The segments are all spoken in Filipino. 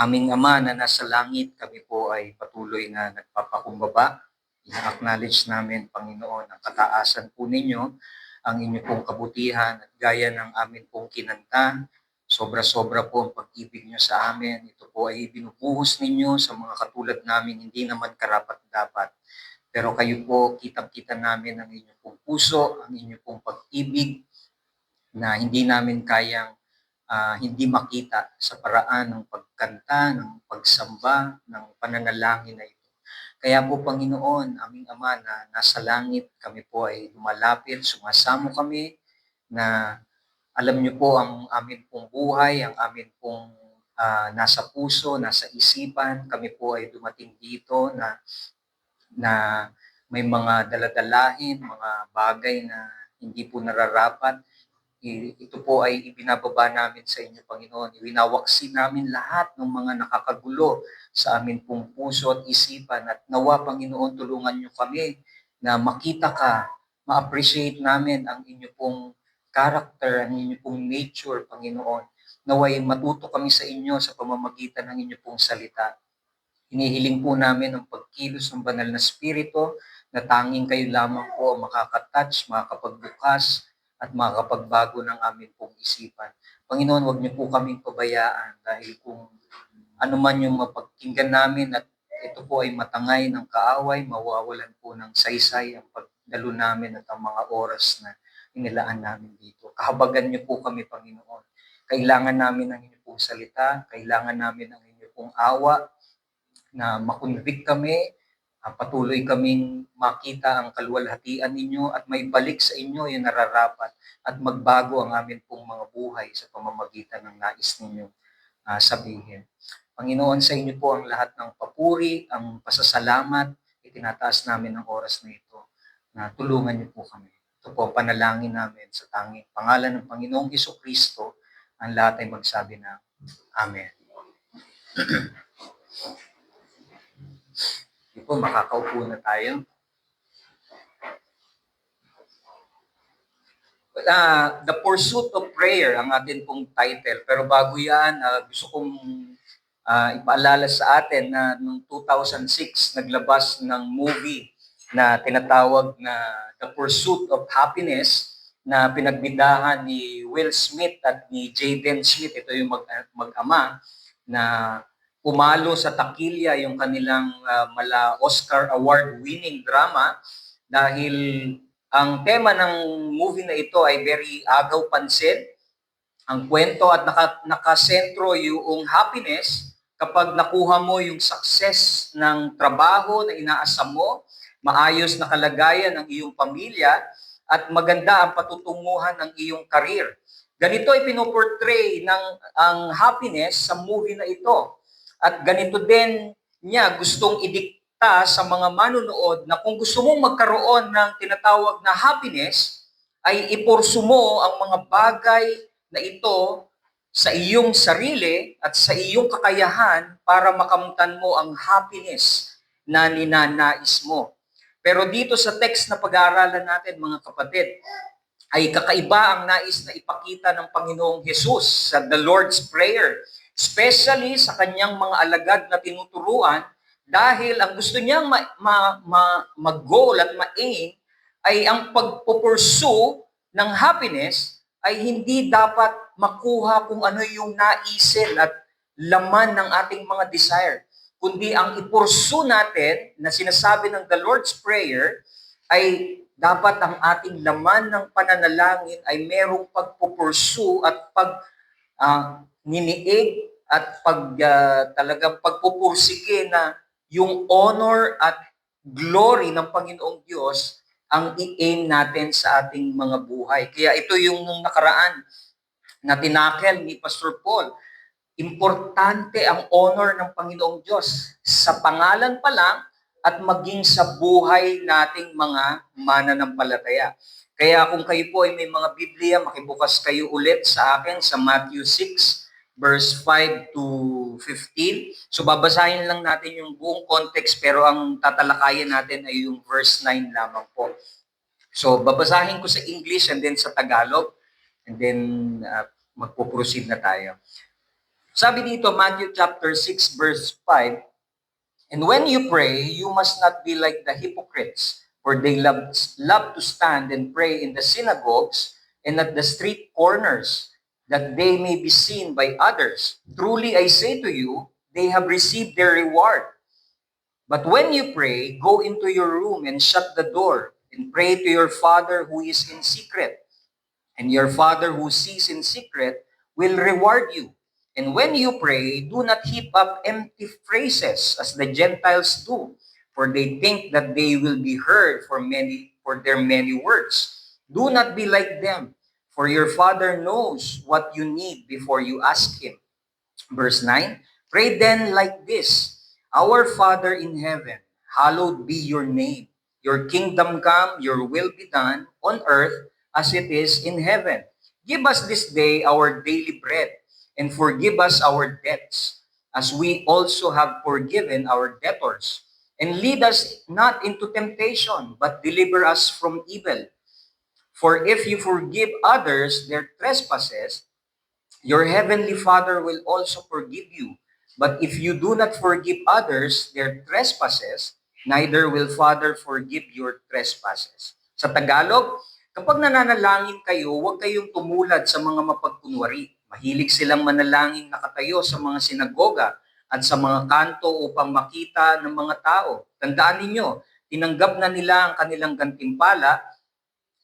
Aming Ama na nasa langit, kami po ay patuloy na nagpapakumbaba. Ina-acknowledge namin, Panginoon, ang kataasan po ninyo, ang inyo pong kabutihan at gaya ng amin pong kinanta. Sobra-sobra po ang pag-ibig nyo sa amin. Ito po ay binubuhos ninyo sa mga katulad namin, hindi naman karapat-dapat. Pero kayo po, kitang-kita namin ang inyong pong puso, ang inyong pong pag-ibig na hindi namin kayang hindi makita sa paraan ng pagkanta, ng pagsamba, ng pananalangin na ito. Kaya po, Panginoon, aming Ama na nasa langit, kami po ay lumalapit, sumasamo kami na alam niyo po ang amin pong buhay, ang amin pong nasa puso, nasa isipan. Kami po ay dumating dito na may mga daladalahin, mga bagay na hindi po nararapat. Ito po ay ibinababa namin sa inyo, Panginoon. Iwinawaksin namin lahat ng mga nakakagulo sa amin pong puso at isipan. At nawa, Panginoon, tulungan niyo kami na makita ka, ma-appreciate namin ang inyo pong character, ang inyo pong nature, Panginoon. Naway matuto kami sa inyo sa pamamagitan ng inyo pong salita. Hinihiling po namin ang pagkilos ng banal na spirito na tanging kayo lamang po makakatouch, makakapagbukas, at makakapagbago ng amin pong isipan. Panginoon, huwag niyo po kaming pabayaan dahil kung ano man yung mapagkinggan namin at ito po ay matangay ng kaaway, mawawalan po ng saysay ang pagdalo namin at ang mga oras na inilaan namin dito. Kahabagan niyo po kami, Panginoon. Kailangan namin ang inyong pong salita, kailangan namin ang inyong pong awa, na makonvict kami, patuloy kaming makita ang kaluwalhatian ninyo at may balik sa inyo yung nararapat at magbago ang amin pong mga buhay sa pamamagitan ng nais ninyo sabihin. Panginoon, sa inyo po ang lahat ng papuri, ang pasasalamat, itinataas namin ang oras na ito na tulungan niyo po kami. Ito po ang panalangin namin sa tanging pangalan ng Panginoong Hesukristo. Ang lahat ay magsabi na Amen. Hindi po, makakaupo na tayo. The Pursuit of Prayer ang atin pong title. Pero bago yan, gusto kong ipaalala sa atin na noong 2006, naglabas ng movie na tinatawag na The Pursuit of Happiness na pinagbidahan ni Will Smith at ni Jaden Smith. Ito yung mag-ama na pumalo sa takilya yung kanilang mala Oscar Award-winning drama dahil ang tema ng movie na ito ay very agaw pansin. Ang kwento at nakasentro yung happiness kapag nakuha mo yung success ng trabaho na inaasam mo, maayos na kalagayan ng iyong pamilya, at maganda ang patutunguhan ng iyong karir. Ganito ay pinoportray ng ang happiness sa movie na ito. At ganito din niya gustong idikta sa mga manunood na kung gusto mong magkaroon ng tinatawag na happiness, ay ipursu mo ang mga bagay na ito sa iyong sarili at sa iyong kakayahan para makamtan mo ang happiness na ninanais mo. Pero dito sa text na pag-aaralan natin, mga kapatid, ay kakaiba ang nais na ipakita ng Panginoong Hesus sa The Lord's Prayer, especially sa kanyang mga alagad na tinuturuan, dahil ang gusto niyang mag-goal at ma-aim ay ang pagpupursue ng happiness ay hindi dapat makuha kung ano yung naisin at laman ng ating mga desire, kundi ang ipursu natin na sinasabi ng The Lord's Prayer ay dapat ang ating laman ng pananalangin ay merong pagpupursu at niniig at talagang pagpupursige na yung honor at glory ng Panginoong Diyos ang i-aim natin sa ating mga buhay. Kaya ito yung nung nakaraan na tinakel ni Pastor Paul. Importante ang honor ng Panginoong Diyos sa pangalan pa lang at maging sa buhay nating mga mananampalataya. Kaya kung kayo po ay may mga Biblia, makibukas kayo ulit sa akin sa Matthew 6, verse 5 to 15. So babasahin lang natin yung buong context, pero ang tatalakayan natin ay yung verse 9 lamang po. So babasahin ko sa English and then sa Tagalog, and then magpo-proceed na tayo. Sabi dito, Matthew chapter 6 verse 5, "And when you pray, you must not be like the hypocrites, for they love to stand and pray in the synagogues and at the street corners, that they may be seen by others. Truly I say to you, they have received their reward. But when you pray, go into your room and shut the door and pray to your Father who is in secret. And your Father who sees in secret will reward you. And when you pray, do not heap up empty phrases as the Gentiles do, for they think that they will be heard for their many words. Do not be like them, for your Father knows what you need before you ask Him." Verse 9, "Pray then like this, Our Father in heaven, hallowed be your name. Your kingdom come, your will be done on earth as it is in heaven. Give us this day our daily bread, and forgive us our debts, as we also have forgiven our debtors. And lead us not into temptation, but deliver us from evil. For if you forgive others their trespasses, your heavenly Father will also forgive you. But if you do not forgive others their trespasses, neither will Father forgive your trespasses." Sa Tagalog, kapag nananalangin kayo, huwag kayong tumulad sa mga mapagkunwari. Mahilig silang manalangin nakatayo sa mga sinagoga at sa mga kanto upang makita ng mga tao. Tandaan ninyo, tinanggap na nila ang kanilang gantimpala.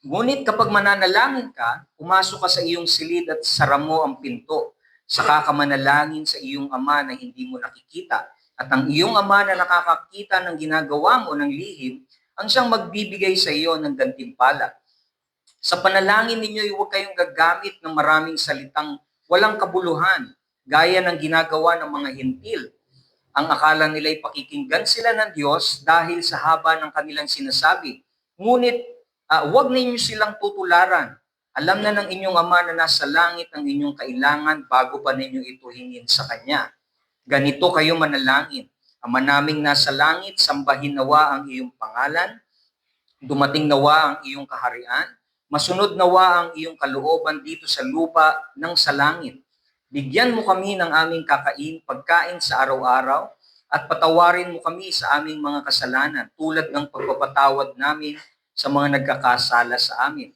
Ngunit kapag mananalangin ka, pumasok ka sa iyong silid at sara mo ang pinto. Saka ka manalangin sa iyong ama na hindi mo nakikita. At ang iyong ama na nakakakita ng ginagawa mo ng lihim, ang siyang magbibigay sa iyo ng gantimpala. Sa panalangin ninyo, huwag kayong gagamit ng maraming salitang walang kabuluhan, gaya ng ginagawa ng mga hintil. Ang akala nila'y pakikinggan sila ng Diyos dahil sa haba ng kanilang sinasabi. Ngunit huwag ninyo silang tutularan. Alam na ng inyong Ama na nasa langit ang inyong kailangan bago pa ninyo ito hingin sa Kanya. Ganito kayo manalangin: Ama naming nasa langit, sambahin nawa ang iyong pangalan, dumating nawa ang iyong kaharian, masunod nawa ang iyong kalooban dito sa lupa ng sa langit. Bigyan mo kami ng aming pagkain sa araw-araw, at patawarin mo kami sa aming mga kasalanan tulad ng pagpapatawad namin sa mga nagkakasala sa amin.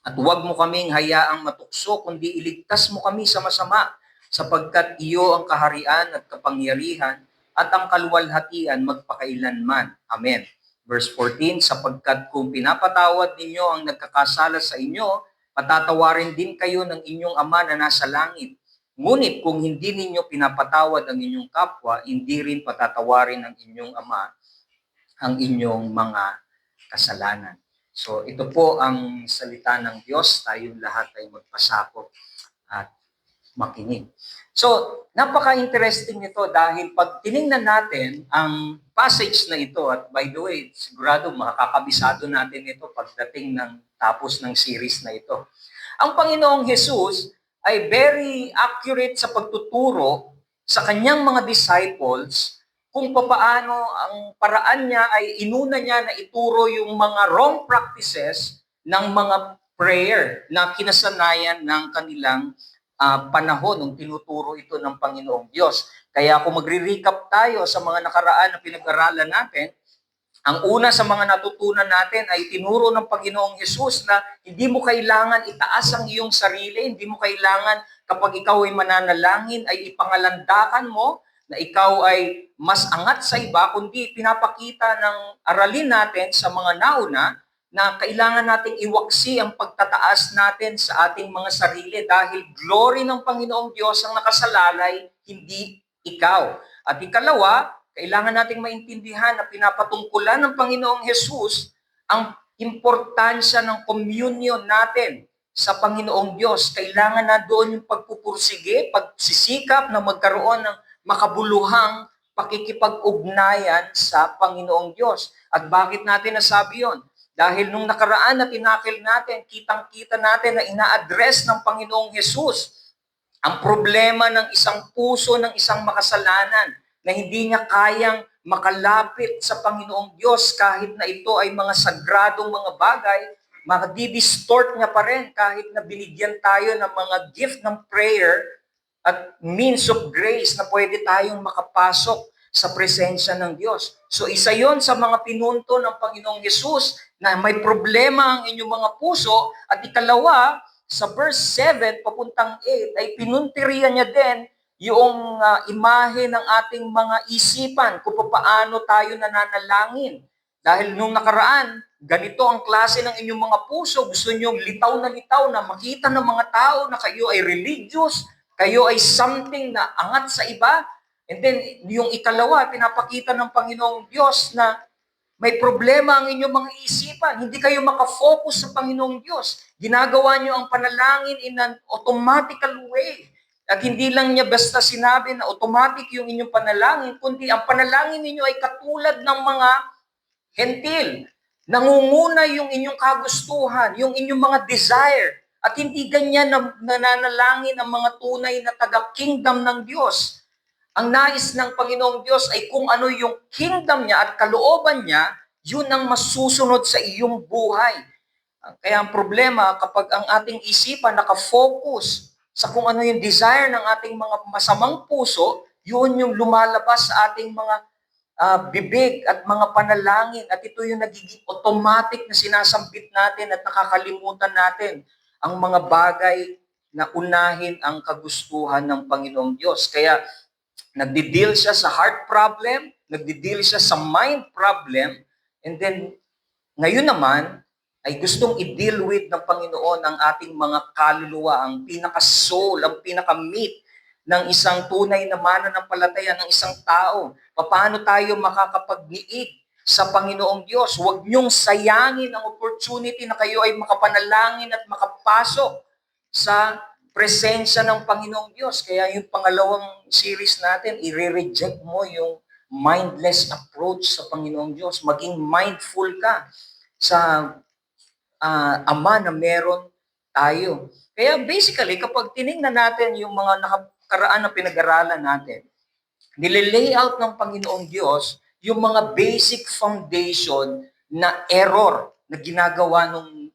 At huwag mo kaming hayaang matukso, kundi iligtas mo kami sa masama, sapagkat iyo ang kaharian at kapangyarihan at ang kaluwalhatian magpakailanman. Amen. Verse 14, "Sapagkat kung pinapatawad ninyo ang nagkakasala sa inyo, patatawarin din kayo ng inyong Ama na nasa langit. Ngunit kung hindi ninyo pinapatawad ang inyong kapwa, hindi rin patatawarin ng inyong Ama ang inyong mga kasalanan." So ito po ang salita ng Diyos. Tayong lahat ay magpasakop at makinig. So napaka-interesting nito dahil pag tiningnan natin ang passage na ito, at by the way, sigurado makakabisado natin ito pagdating ng tapos ng series na ito. Ang Panginoong Jesus ay very accurate sa pagtuturo sa kanyang mga disciples kung papaano ang paraan niya ay inuna niya na ituro yung mga wrong practices ng mga prayer na kinasanayan ng kanilang panahon nung tinuturo ito ng Panginoong Diyos. Kaya kung magre-recap tayo sa mga nakaraan na pinag-aralan natin, ang una sa mga natutunan natin ay tinuro ng Panginoong Hesus na hindi mo kailangan itaas ang iyong sarili, hindi mo kailangan kapag ikaw ay mananalangin ay ipangalandakan mo na ikaw ay mas angat sa iba, kundi pinapakita ng aralin natin sa mga nauna na kailangan nating iwaksi ang pagtataas natin sa ating mga sarili dahil glory ng Panginoong Diyos ang nakasalalay, hindi ikaw. At ikalawa, kailangan nating maintindihan na pinapatungkulan ng Panginoong Hesus ang importansya ng communion natin sa Panginoong Diyos. Kailangan na doon yung pagpupursige, pagsisikap na magkaroon ng makabuluhang pakikipag-ugnayan sa Panginoong Diyos. At bakit natin nasabi yon? Dahil nung nakaraan na tinakil natin, kitang-kita natin na ina-address ng Panginoong Hesus ang problema ng isang puso ng isang makasalanan na hindi niya kayang makalapit sa Panginoong Diyos kahit na ito ay mga sagradong mga bagay, makadidistort niya pa rin kahit na binigyan tayo ng mga gift ng prayer, at means of grace na pwede tayong makapasok sa presensya ng Diyos. So isa yon sa mga pinunto ng Panginoong Yesus na may problema ang inyong mga puso, at ikalawa, sa verse 7 papuntang 8 ay pinunterian niya din yung imahe ng ating mga isipan kung paano tayo nananalangin. Dahil nung nakaraan, ganito ang klase ng inyong mga puso, gusto niyong litaw na makita ng mga tao na kayo ay religious, kayo ay something na angat sa iba. And then, yung ikalawa, pinapakita ng Panginoong Diyos na may problema ang inyong mga isipan. Hindi kayo makafocus sa Panginoong Diyos. Ginagawa niyo ang panalangin in an automatical way. At hindi lang niya basta sinabi na automatic yung inyong panalangin, kundi ang panalangin ninyo ay katulad ng mga hentil. Nangunguna yung inyong kagustuhan, yung inyong mga desire. At hindi ganyan na nananalangin ang mga tunay na taga-kingdom ng Diyos. Ang nais ng Panginoong Diyos ay kung ano yung kingdom niya at kalooban niya, yun ang masusunod sa iyong buhay. Kaya ang problema, kapag ang ating isipan nakafocus sa kung ano yung desire ng ating mga masamang puso, yun yung lumalabas sa ating mga bibig at mga panalangin. At ito yung nagiging automatic na sinasambit natin at nakakalimutan natin ang mga bagay na unahin ang kagustuhan ng Panginoong Diyos. Kaya nagdi-deal siya sa heart problem, nagdi-deal siya sa mind problem, and then ngayon naman ay gustong i-deal with ng Panginoon ang ating mga kaluluwa, ang pinaka-soul, ang pinaka-meat ng isang tunay na mananampalataya ng isang tao. Paano tayo makakapagniig sa Panginoong Diyos? Huwag niyong sayangin ang opportunity na kayo ay makapanalangin at makapasok sa presensya ng Panginoong Diyos. Kaya yung pangalawang series natin, i-reject mo yung mindless approach sa Panginoong Diyos. Maging mindful ka sa Ama na meron tayo. Kaya basically, kapag tinignan natin yung mga nakakaraan na pinag-aralan natin, nile-layout ng Panginoong Diyos yung mga basic foundation na error na ginagawa nung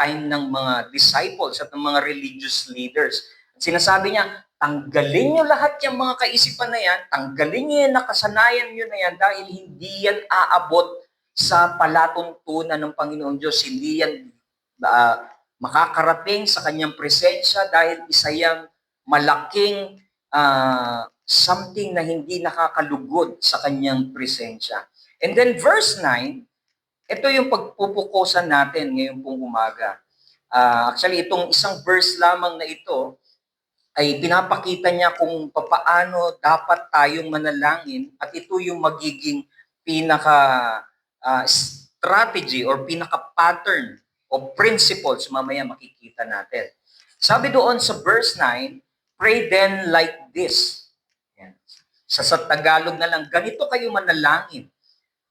time ng mga disciples at ng mga religious leaders. Sinasabi niya, tanggalin niyo lahat yung mga kaisipan na yan, tanggalin niyo yung nakasanayan niyo na yan dahil hindi yan aabot sa palatuntunan ng Panginoong Diyos. Hindi yan makakarating sa kanyang presensya dahil isa yang malaking something na hindi nakakalugod sa kanyang presensya. And then verse 9, ito yung pagpupukusan natin ngayong pong umaga. Actually, itong isang verse lamang na ito ay pinapakita niya kung paano dapat tayong manalangin, at ito yung magiging pinaka strategy or pinaka-pattern o principles mamaya makikita natin. Sabi doon sa verse 9, pray then like this. Yan. Sa Tagalog na lang, ganito kayo manalangin.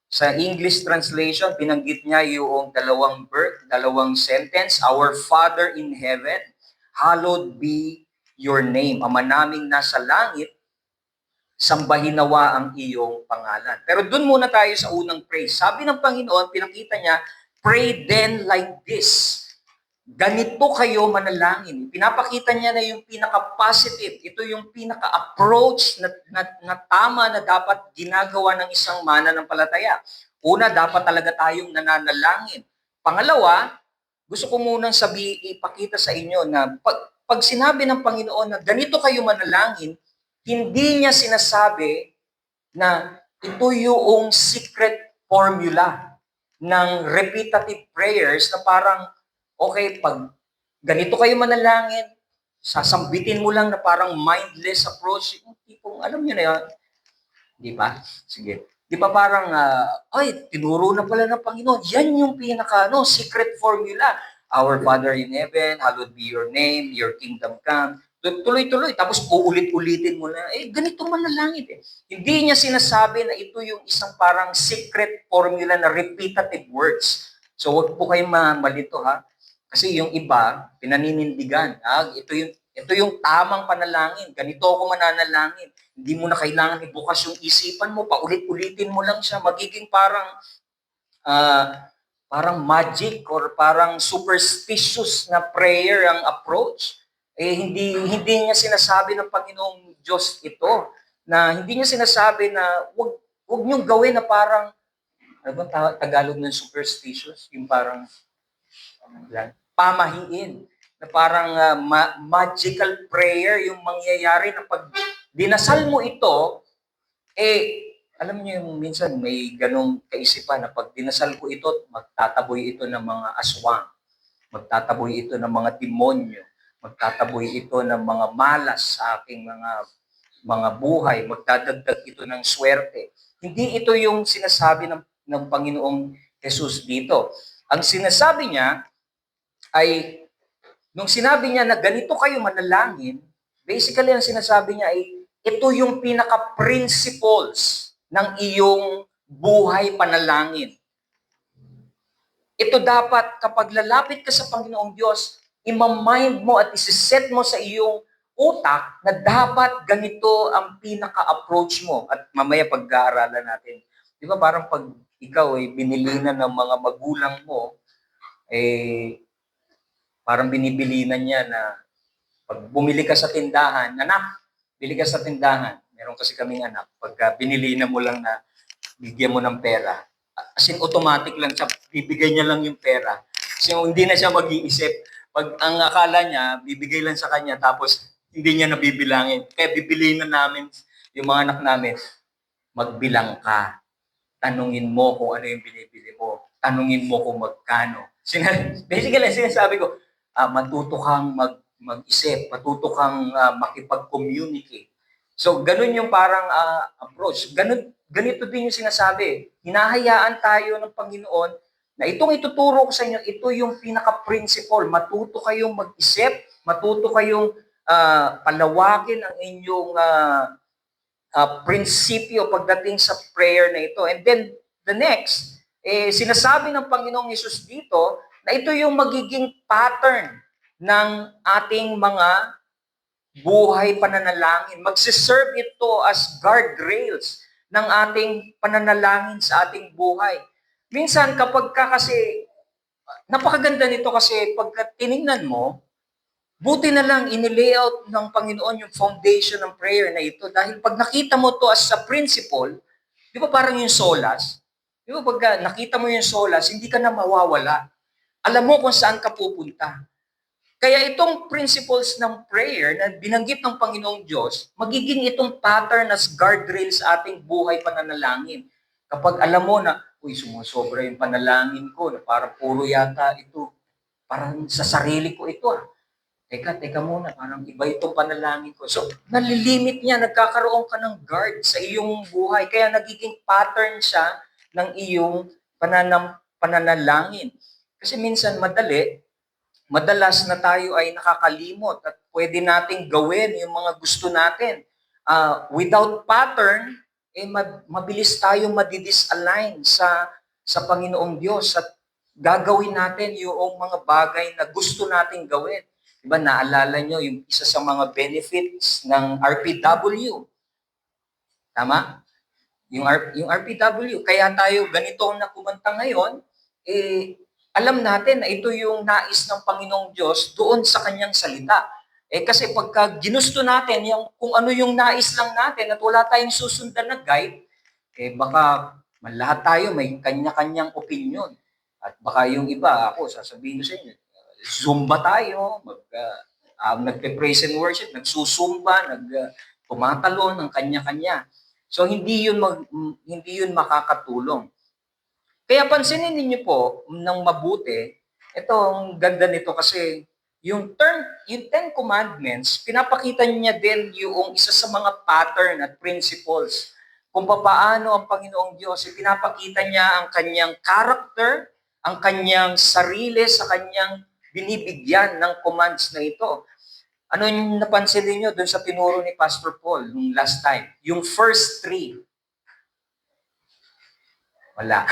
Sa English translation, binanggit niya yung dalawang sentence, Our Father in heaven, hallowed be your name. Ama naming nasa langit, sambahin nawa ang iyong pangalan. Pero dun muna tayo sa unang praise. Sabi ng Panginoon, pinakita niya, pray then like this. Ganito kayo manalangin. Pinapakita niya na yung pinaka-positive. Ito yung pinaka-approach na tama na dapat ginagawa ng isang mananampalataya. Una, dapat talaga tayong nananalangin. Pangalawa, gusto ko munang ipakita sa inyo na pag sinabi ng Panginoon na ganito kayo manalangin, hindi niya sinasabi na ito yung secret formula ng repetitive prayers na parang, okay, pag ganito kayo manalangin, sasambitin mo lang na parang mindless approach. Yung tipong, alam niyo na yun. Di ba? Sige. Di ba parang, ay, tinuro na pala ng Panginoon. Yan yung secret formula. Our Father in heaven, hallowed be your name, your kingdom come. Tuloy-tuloy. Tapos uulit-ulitin mo na, ganito manalangin eh. Hindi niya sinasabi na ito yung isang parang secret formula na repetitive words. So, wag po kayong malito ha. Kasi yung iba, pinaninindigan. Ito yung tamang panalangin. Ganito ako mananalangin. Hindi mo na kailangan ibukas yung isipan mo. Paulit-ulitin mo lang siya. Magiging parang magic or parang superstitious na prayer ang approach. Hindi niya sinasabi ng Panginoong Diyos ito, na hindi niya sinasabi na wag niyong gawin na parang, ano ba Tagalog ng superstitious? Yung parang pamahiin, na parang magical prayer yung mangyayari na pag dinasal mo ito, alam niyo yung minsan may ganong kaisipan na pag dinasal ko ito, magtataboy ito ng mga aswang, magtataboy ito ng mga demonyo, magtataboy ito ng mga malas sa aking mga buhay, magdadagdag ito ng swerte. Hindi ito yung sinasabi ng Panginoong Jesus dito. Ang sinasabi niya ay, nung sinabi niya na ganito kayo manalangin, basically ang sinasabi niya ay, ito yung pinaka-principles ng iyong buhay panalangin. Ito dapat, kapag lalapit ka sa Panginoong Diyos, imamind mo at isiset mo sa iyong utak na dapat ganito ang pinaka-approach mo. At mamaya pag-aaralan natin. Di ba parang pag ikaw ay binilinan ng mga magulang mo, parang binibilinan niya na pag bumili ka sa tindahan, anak, bili ka sa tindahan. Meron kasi kaming anak, pag binilinan mo lang na bigyan mo ng pera, as in automatic lang siya, bibigay niya lang yung pera. So hindi na siya mag-iisip. Pag ang akala niya, bibigay lang sa kanya, tapos hindi niya nabibilangin. Kaya bibilinan namin yung mga anak namin, magbilang ka. Tanungin mo kung ano yung binibili mo. Tanungin mo kung magkano. Basically, sinasabi ko, matuto kang mag-isip, matuto kang makipag-communicate. So, ganun yung parang approach. Ganito din yung sinasabi. Hinahayaan tayo ng Panginoon na itong ituturo ko sa inyo, ito yung pinaka-principle. Matuto kayong mag-isip, matuto kayong palawakin ang inyong prinsipyo pagdating sa prayer na ito. And then, the next, sinasabi ng Panginoong Yesus dito na ito yung magiging pattern ng ating mga buhay pananalangin. Magsiserve ito as guardrails ng ating pananalangin sa ating buhay. Minsan, kapag kasi, napakaganda nito kasi pagka tinignan mo, buti na lang inilayout ng Panginoon yung foundation ng prayer na ito. Dahil pag nakita mo to as a principle, di ba parang yung solas? Di ba pag nakita mo yung solas, hindi ka na mawawala. Alam mo kung saan ka pupunta. Kaya itong principles ng prayer na binanggit ng Panginoong Diyos, magiging itong pattern as guardrail sa ating buhay pananalangin. Kapag alam mo na, sumusobra yung panalangin ko, na parang puro yata ito, parang sa sarili ko ito Teka muna, parang iba itong panalangin ko. So, nalilimit niya, nagkakaroon ka ng guard sa iyong buhay. Kaya nagiging pattern siya ng iyong pananalangin. Kasi minsan madalas na tayo ay nakakalimot at pwede nating gawin yung mga gusto natin. Without pattern, mabilis tayong madidisalign sa Panginoong Diyos at gagawin natin yung mga bagay na gusto nating gawin. Diba, naalala nyo yung isa sa mga benefits ng RPW. Tama? Yung RPW. Kaya tayo ganito na kumanta ngayon, alam natin na ito yung nais ng Panginoong Diyos doon sa kanyang salita. Kasi pagka ginusto natin kung ano yung nais lang natin at wala tayong susundan na guide, baka lahat tayo may kanya-kanyang opinion. At baka yung iba, ako sasabihin ko sa inyo, Zumba tayo, nagpe-praise and worship, nagsusumba, tumatalon ng kanya-kanya. So hindi yun makakatulong. Kaya pansinin niyo po ng mabuti, ito ang ganda nito kasi yung 10 commandments, pinapakita niya din yung isa sa mga pattern at principles kung paano ang Panginoong Diyos, pinapakita niya ang kanyang character, ang kanyang sarili sa kanyang binibigyan ng commands na ito. Ano yung napansin niyo doon sa tinuro ni Pastor Paul nung last time? Yung first 3. Wala.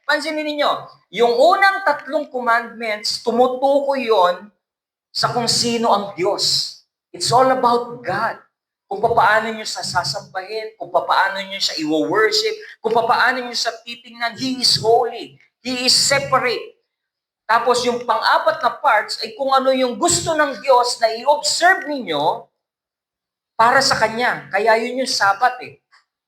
Pansinin niyo, yung unang 3 commandments, tumutukoy yon sa kung sino ang Diyos. It's all about God. Kung paano nyo siya sasambahin, kung paano nyo siya i-worship, kung paano nyo siya titingnan, He is holy. He is separate. Tapos yung pang-apat na parts ay kung ano yung gusto ng Diyos na i-observe ninyo para sa Kanya. Kaya yun yung Sabat eh.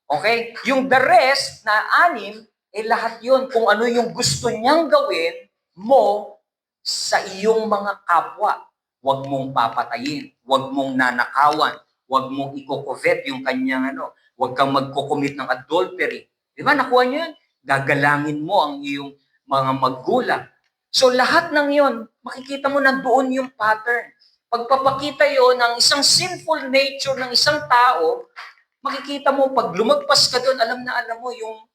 Okay? Yung the rest na 6, lahat yun kung ano yung gusto niyang gawin mo sa iyong mga kapwa. Huwag mong papatayin. Huwag mong nanakawan. Huwag mong i-covet yung kanyang Huwag kang magko-commit ng adultery. Di ba? Nakuha niyo yun? Gagalangin mo ang iyong mga magulang. So lahat ng yon, makikita mo na doon yung pattern. Pagpapakita yon ng isang sinful nature ng isang tao, makikita mo, pag lumagpas ka doon, alam mo, yung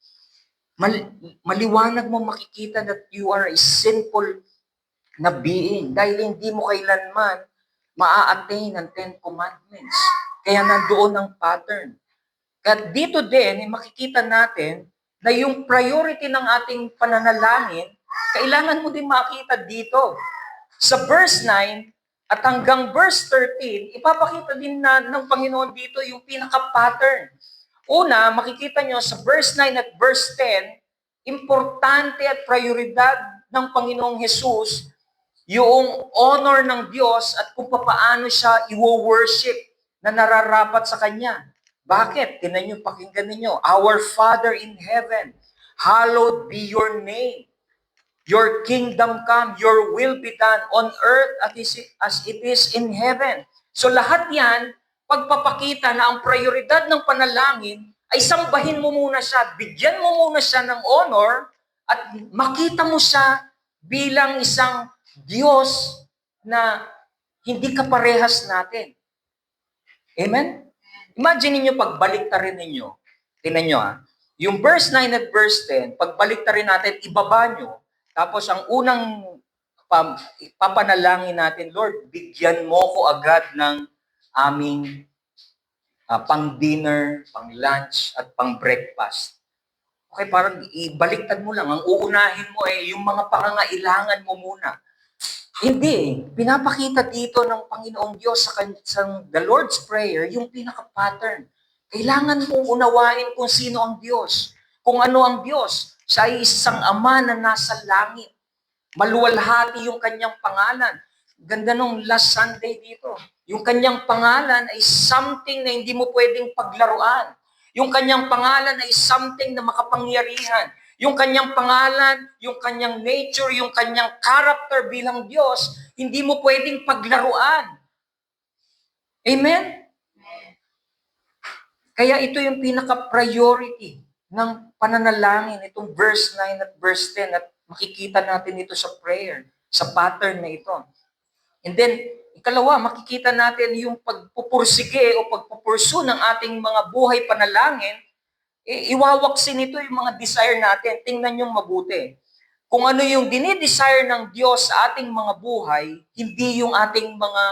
maliwanag mo makikita that you are a sinful na being dahil hindi mo kailanman maa-attain ang 10 Commandments. Kaya nandoon ang pattern. Kaya dito din, makikita natin na yung priority ng ating pananalangin, kailangan mo din makita dito. Sa verse 9 at hanggang verse 13, ipapakita din ng Panginoon dito yung pinaka-pattern. Una, makikita nyo sa verse 9 at verse 10, importante at prioridad ng Panginoong Jesus yung honor ng Diyos at kung paano siya i-worship na nararapat sa Kanya. Bakit? Tingnan nyo, pakinggan ninyo. Our Father in heaven, hallowed be your name. Your kingdom come, your will be done on earth as it is in heaven. So lahat yan, pagpapakita na ang prioridad ng panalangin ay sambahin mo muna siya, bigyan mo muna siya ng honor at makita mo siya bilang isang Diyos na hindi kaparehas natin. Amen? Imagine niyo pagbalik ta rin ninyo. Tingnan nyo yung verse 9 at verse 10, pagbalik ta rin natin, ibaba nyo. Tapos ang unang papanalangin natin, Lord, bigyan mo ko agad ng aming pang-dinner, pang-lunch, at pang-breakfast. Okay, parang ibaliktad mo lang. Ang uunahin mo yung mga pangangailangan mo muna. Hindi. Pinapakita dito ng Panginoong Diyos sa the Lord's Prayer yung pinaka-pattern. Kailangan mong unawain kung sino ang Diyos. Kung ano ang Diyos. Siya ay isang ama na nasa langit. Maluwalhati yung kanyang pangalan. Ganda nung last Sunday dito. Yung kanyang pangalan ay something na hindi mo pwedeng paglaruan. Yung kanyang pangalan ay something na makapangyarihan. Yung kanyang pangalan, yung kanyang nature, yung kanyang character bilang Diyos, hindi mo pwedeng paglaruan. Amen? Kaya ito yung pinaka-priority ng pananalangin, itong verse 9 at verse 10, at makikita natin ito sa prayer, sa pattern na ito. And then, ikalawa, makikita natin yung pagpupursige o pagpupursu ng ating mga buhay panalangin, iwawaksin ito yung mga desire natin. Tingnan nyo mabuti. Kung ano yung dinidesire ng Diyos sa ating mga buhay, hindi yung ating mga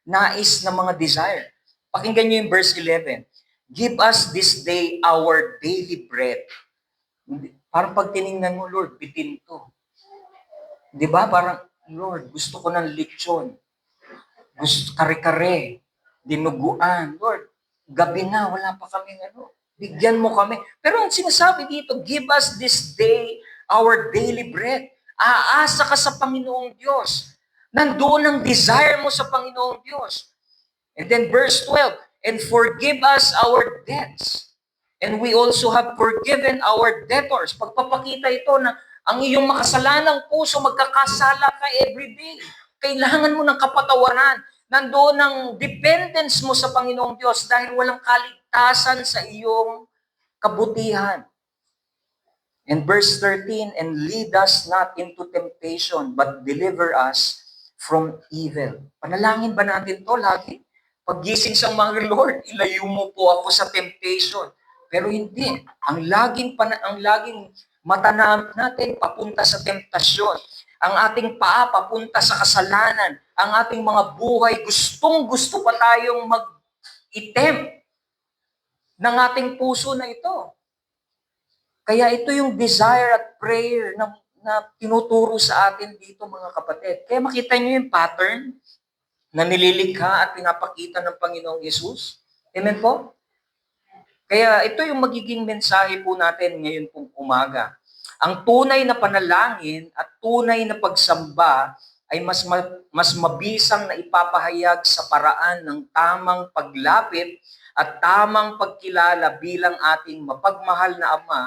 nais na mga desire. Pakinggan nyo yung verse 11. Give us this day our daily bread. Parang pag tinignan mo, Lord, bitin to. Di ba? Parang, Lord, gusto ko ng lechon. Gusto kare-kare, dinuguan. Lord, gabi na, wala pa kaming bigyan mo kami. Pero ang sinasabi dito, give us this day our daily bread. Aasa ka sa Panginoong Diyos. Nandoon ang desire mo sa Panginoong Diyos. And then verse 12, and forgive us our debts. And we also have forgiven our debtors. Pagpapakita ito na ang iyong makasalanang puso, magkakasala ka every day. Kailangan mo ng kapatawaran. Nandoon ang dependence mo sa Panginoong Diyos dahil walang kaligtasan sa iyong kabutihan. And verse 13, and lead us not into temptation, but deliver us from evil. Panalangin ba natin to lagi? Paggising sa mga Lord, ilayo mo po ako sa temptation. Pero hindi. Ang laging mata natin papunta sa temptasyon. Ang ating paa papunta sa kasalanan. Ang ating mga buhay, gustong-gusto pa tayong mag-item ng ating puso na ito. Kaya ito yung desire at prayer na tinuturo sa atin dito mga kapatid. Kaya makita niyo yung pattern na nililikha at pinapakita ng Panginoong Yesus. Amen po? Kaya ito yung magiging mensahe po natin ngayon pong umaga. Ang tunay na panalangin at tunay na pagsamba ay mas mabisang na ipapahayag sa paraan ng tamang paglapit at tamang pagkilala bilang ating mapagmahal na Ama,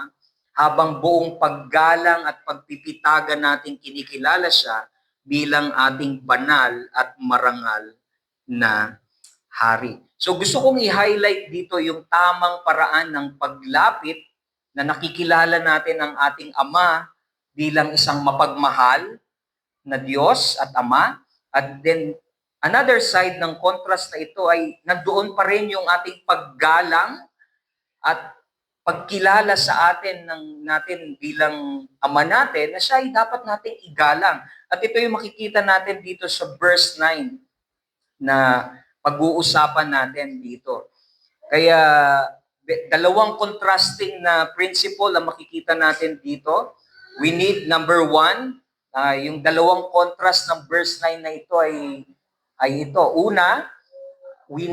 habang buong paggalang at pagpipitagan natin kinikilala siya bilang ating banal at marangal na hari. So gusto kong i-highlight dito yung tamang paraan ng paglapit na nakikilala natin ang ating Ama bilang isang mapagmahal na Diyos at Ama. At then, another side ng contrast na ito ay nandoon pa rin yung ating paggalang at pagkilala sa natin bilang Ama natin na siya ay dapat nating igalang. At ito yung makikita natin dito sa verse 9 na pag-uusapan natin dito. Kaya dalawang contrasting na principle ang makikita natin dito. We need, number one, yung dalawang contrast ng verse 9 na ito ay ito. Una, we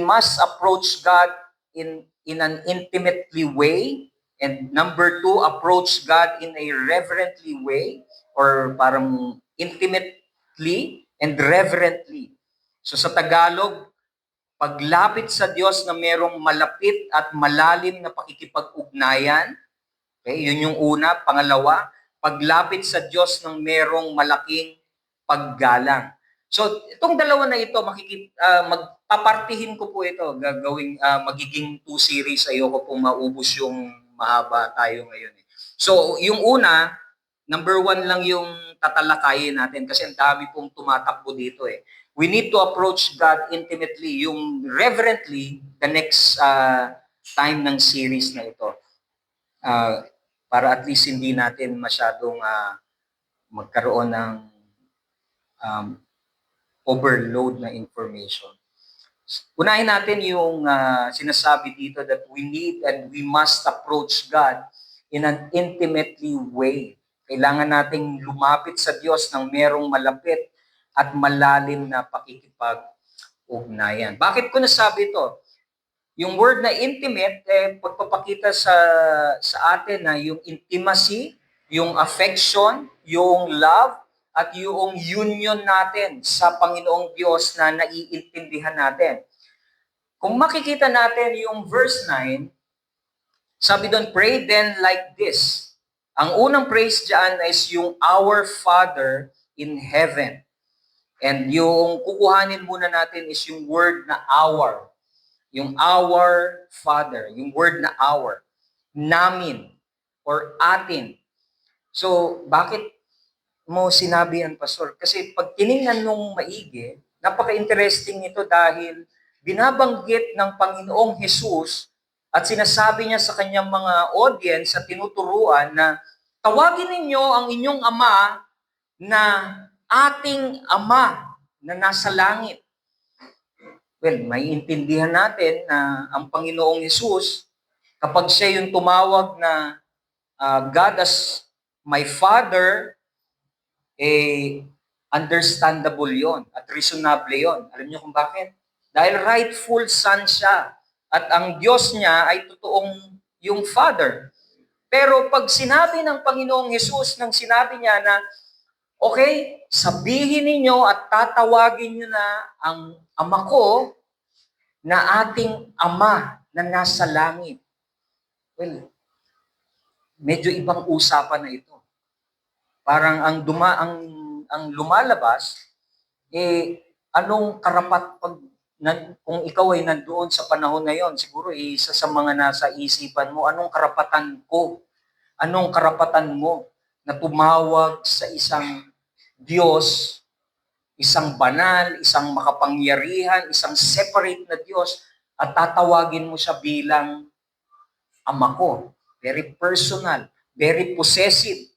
must approach God in an intimately way. And number two, approach God in a reverently way, or parang intimately and reverently. So sa Tagalog, paglapit sa Diyos na merong malapit at malalim na pakikipag-ugnayan. Okay, yun yung una. Pangalawa, paglapit sa Diyos ng merong malaking paggalang. So, itong dalawa na ito, magpapartihin ko po ito. Magiging 2 series. Ayoko pong maubos yung mahaba tayo ngayon. So, yung una, number 1 lang yung tatalakayin natin kasi ang dami pong tumatakbo dito eh. We need to approach God intimately, yung reverently, the next time ng series na ito. Para at least hindi natin masyadong magkaroon ng overload na information. Unahin natin yung sinasabi dito that we need and we must approach God in an intimately way. Kailangan nating lumapit sa Diyos ng merong malapit at malalim na pakikipag-ugnayan. Bakit ko nasabi ito? Yung word na intimate, pagpapakita sa atin na yung intimacy, yung affection, yung love, at yung union natin sa Panginoong Diyos na naiintindihan natin. Kung makikita natin yung verse 9, sabi doon, pray then like this. Ang unang praise dyan is yung Our Father in Heaven. And yung kukuhanin muna natin is yung word na our. Yung our Father, yung word na our. Namin or atin. So, bakit mo sinabi yan, Pastor? Kasi pag tiningnan nung maigi, napaka-interesting nito dahil binabanggit ng Panginoong Jesus at sinasabi niya sa kanyang mga audience sa tinuturuan na tawagin ninyo ang inyong Ama na ating Ama na nasa langit. Well, may intindihan natin na ang Panginoong Hesus, kapag siya yung tumawag na God as my Father, understandable yon at reasonable yon. Alam niyo kung bakit? Dahil rightful son siya at ang Diyos niya ay totoong yung Father. Pero pag sinabi ng Panginoong Hesus, nang sinabi niya na okay, sabihin ninyo at tatawagin nyo na ang Ama ko na ating Ama na nasa langit. Well, medyo ibang usapan na ito. Parang ang lumalabas, anong kung ikaw ay nandoon sa panahon na yon, siguro isa sa mga nasa isipan mo, anong karapatan ko? Anong karapatan mo na tumawag sa isang Diyos, isang banal, isang makapangyarihan, isang separate na Diyos, at tatawagin mo siya bilang Ama ko. Very personal, very possessive.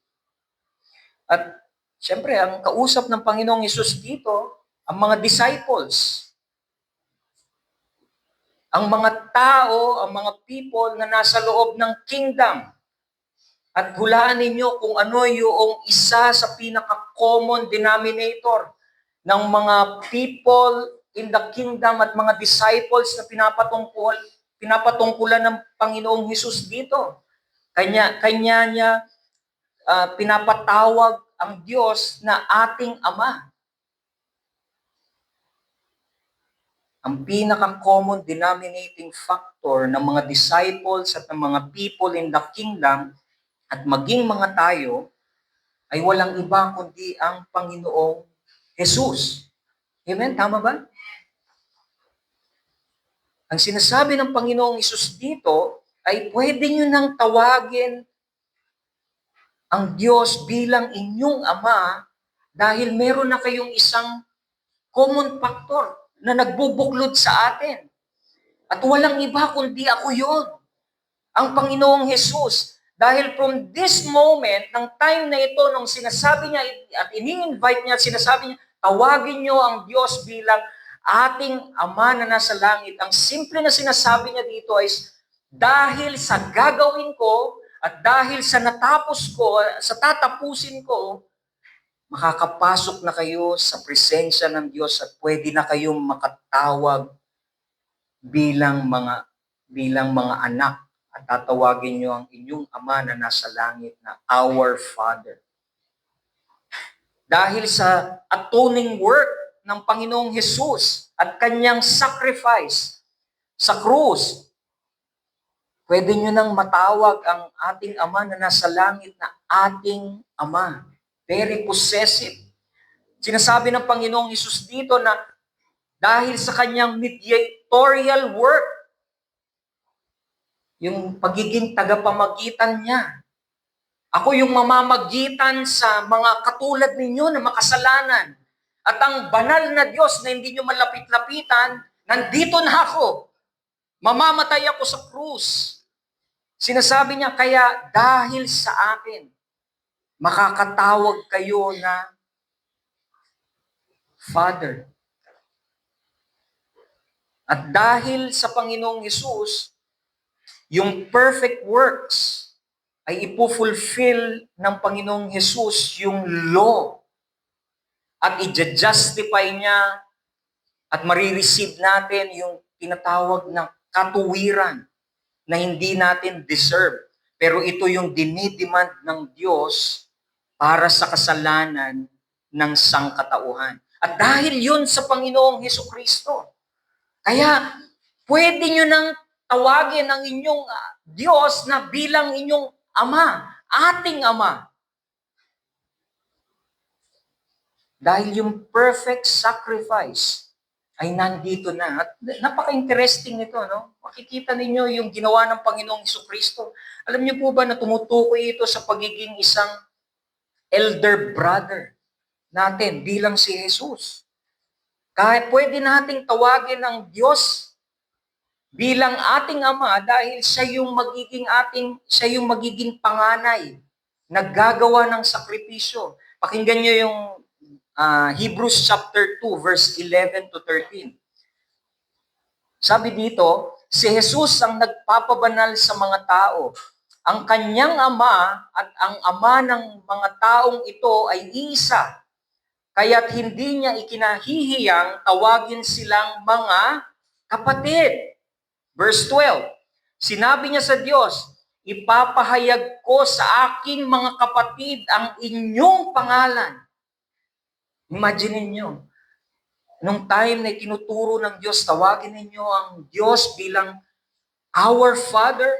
At siyempre, ang kausap ng Panginoong Hesus dito, ang mga disciples, ang mga tao, ang mga people na nasa loob ng kingdom. At hulaan ninyo kung ano yung isa sa pinaka-common denominator ng mga people in the kingdom at mga disciples na pinapatungkulan ng Panginoong Hesus dito. Kanya niya pinapatawag ang Diyos na ating Ama. Ang pinaka-common denominating factor ng mga disciples at ng mga people in the kingdom at maging mga tayo ay walang iba kundi ang Panginoong Jesus. Amen? Tama ba? Ang sinasabi ng Panginoong Jesus dito ay pwede nyo nang tawagin ang Diyos bilang inyong Ama dahil meron na kayong isang common factor na nagbubuklod sa atin. At walang iba kundi ako yun, ang Panginoong Jesus. Dahil from this moment, ng time na ito, nung sinasabi niya at ini-invite niya, sinasabi niya, tawagin niyo ang Diyos bilang ating Ama na nasa langit. Ang simple na sinasabi niya dito ay dahil sa gagawin ko at dahil sa natapos ko, sa tatapusin ko, makakapasok na kayo sa presensya ng Diyos at pwede na kayong makatawag bilang mga anak at tatawagin niyo ang inyong Ama na nasa langit na Our Father. Dahil sa atoning work ng Panginoong Jesus at kanyang sacrifice sa krus, pwede nyo nang matawag ang ating Ama na nasa langit na ating Ama. Very possessive. Sinasabi ng Panginoong Jesus dito na dahil sa kanyang mediatorial work, yung pagiging tagapamagitan niya, ako yung mamamagitan sa mga katulad ninyo na makasalanan. At ang banal na Diyos na hindi nyo malapit-lapitan, nandito na ako. Mamamatay ako sa krus. Sinasabi niya, kaya dahil sa akin, makakatawag kayo na Father. At dahil sa Panginoong Hesus, yung perfect works ay ipufulfill ng Panginoong Hesus yung law at i-justify niya at marireceive natin yung tinatawag na katuwiran na hindi natin deserve. Pero ito yung dinidemand ng Diyos para sa kasalanan ng sangkatauhan. At dahil yun sa Panginoong Hesukristo, kaya pwede nyo nang tawagin ang inyong Diyos na bilang inyong Ama, ating Ama. Dahil yung perfect sacrifice ay nandito na. At napaka-interesting nito, no? Makikita ninyo yung ginawa ng Panginoong Hesukristo. Alam niyo po ba na tumutukoy ito sa pagiging isang elder brother natin bilang si Jesus. Kahit pwede nating tawagin ang Diyos bilang ating Ama dahil siya yung magiging panganay, naggagawa ng sakripisyo. Pakinggan niyo yung Hebrews chapter 2 verse 11 to 13. Sabi dito, si Jesus ang nagpapabanal sa mga tao. Ang kanyang Ama at ang Ama ng mga taong ito ay isa. Kaya't hindi niya ikinahihiyang tawagin silang mga kapatid. Verse 12, sinabi niya sa Diyos, ipapahayag ko sa aking mga kapatid ang inyong pangalan. Imagine niyo, nung time na tinuturo ng Diyos, tawagin ninyo ang Diyos bilang our Father,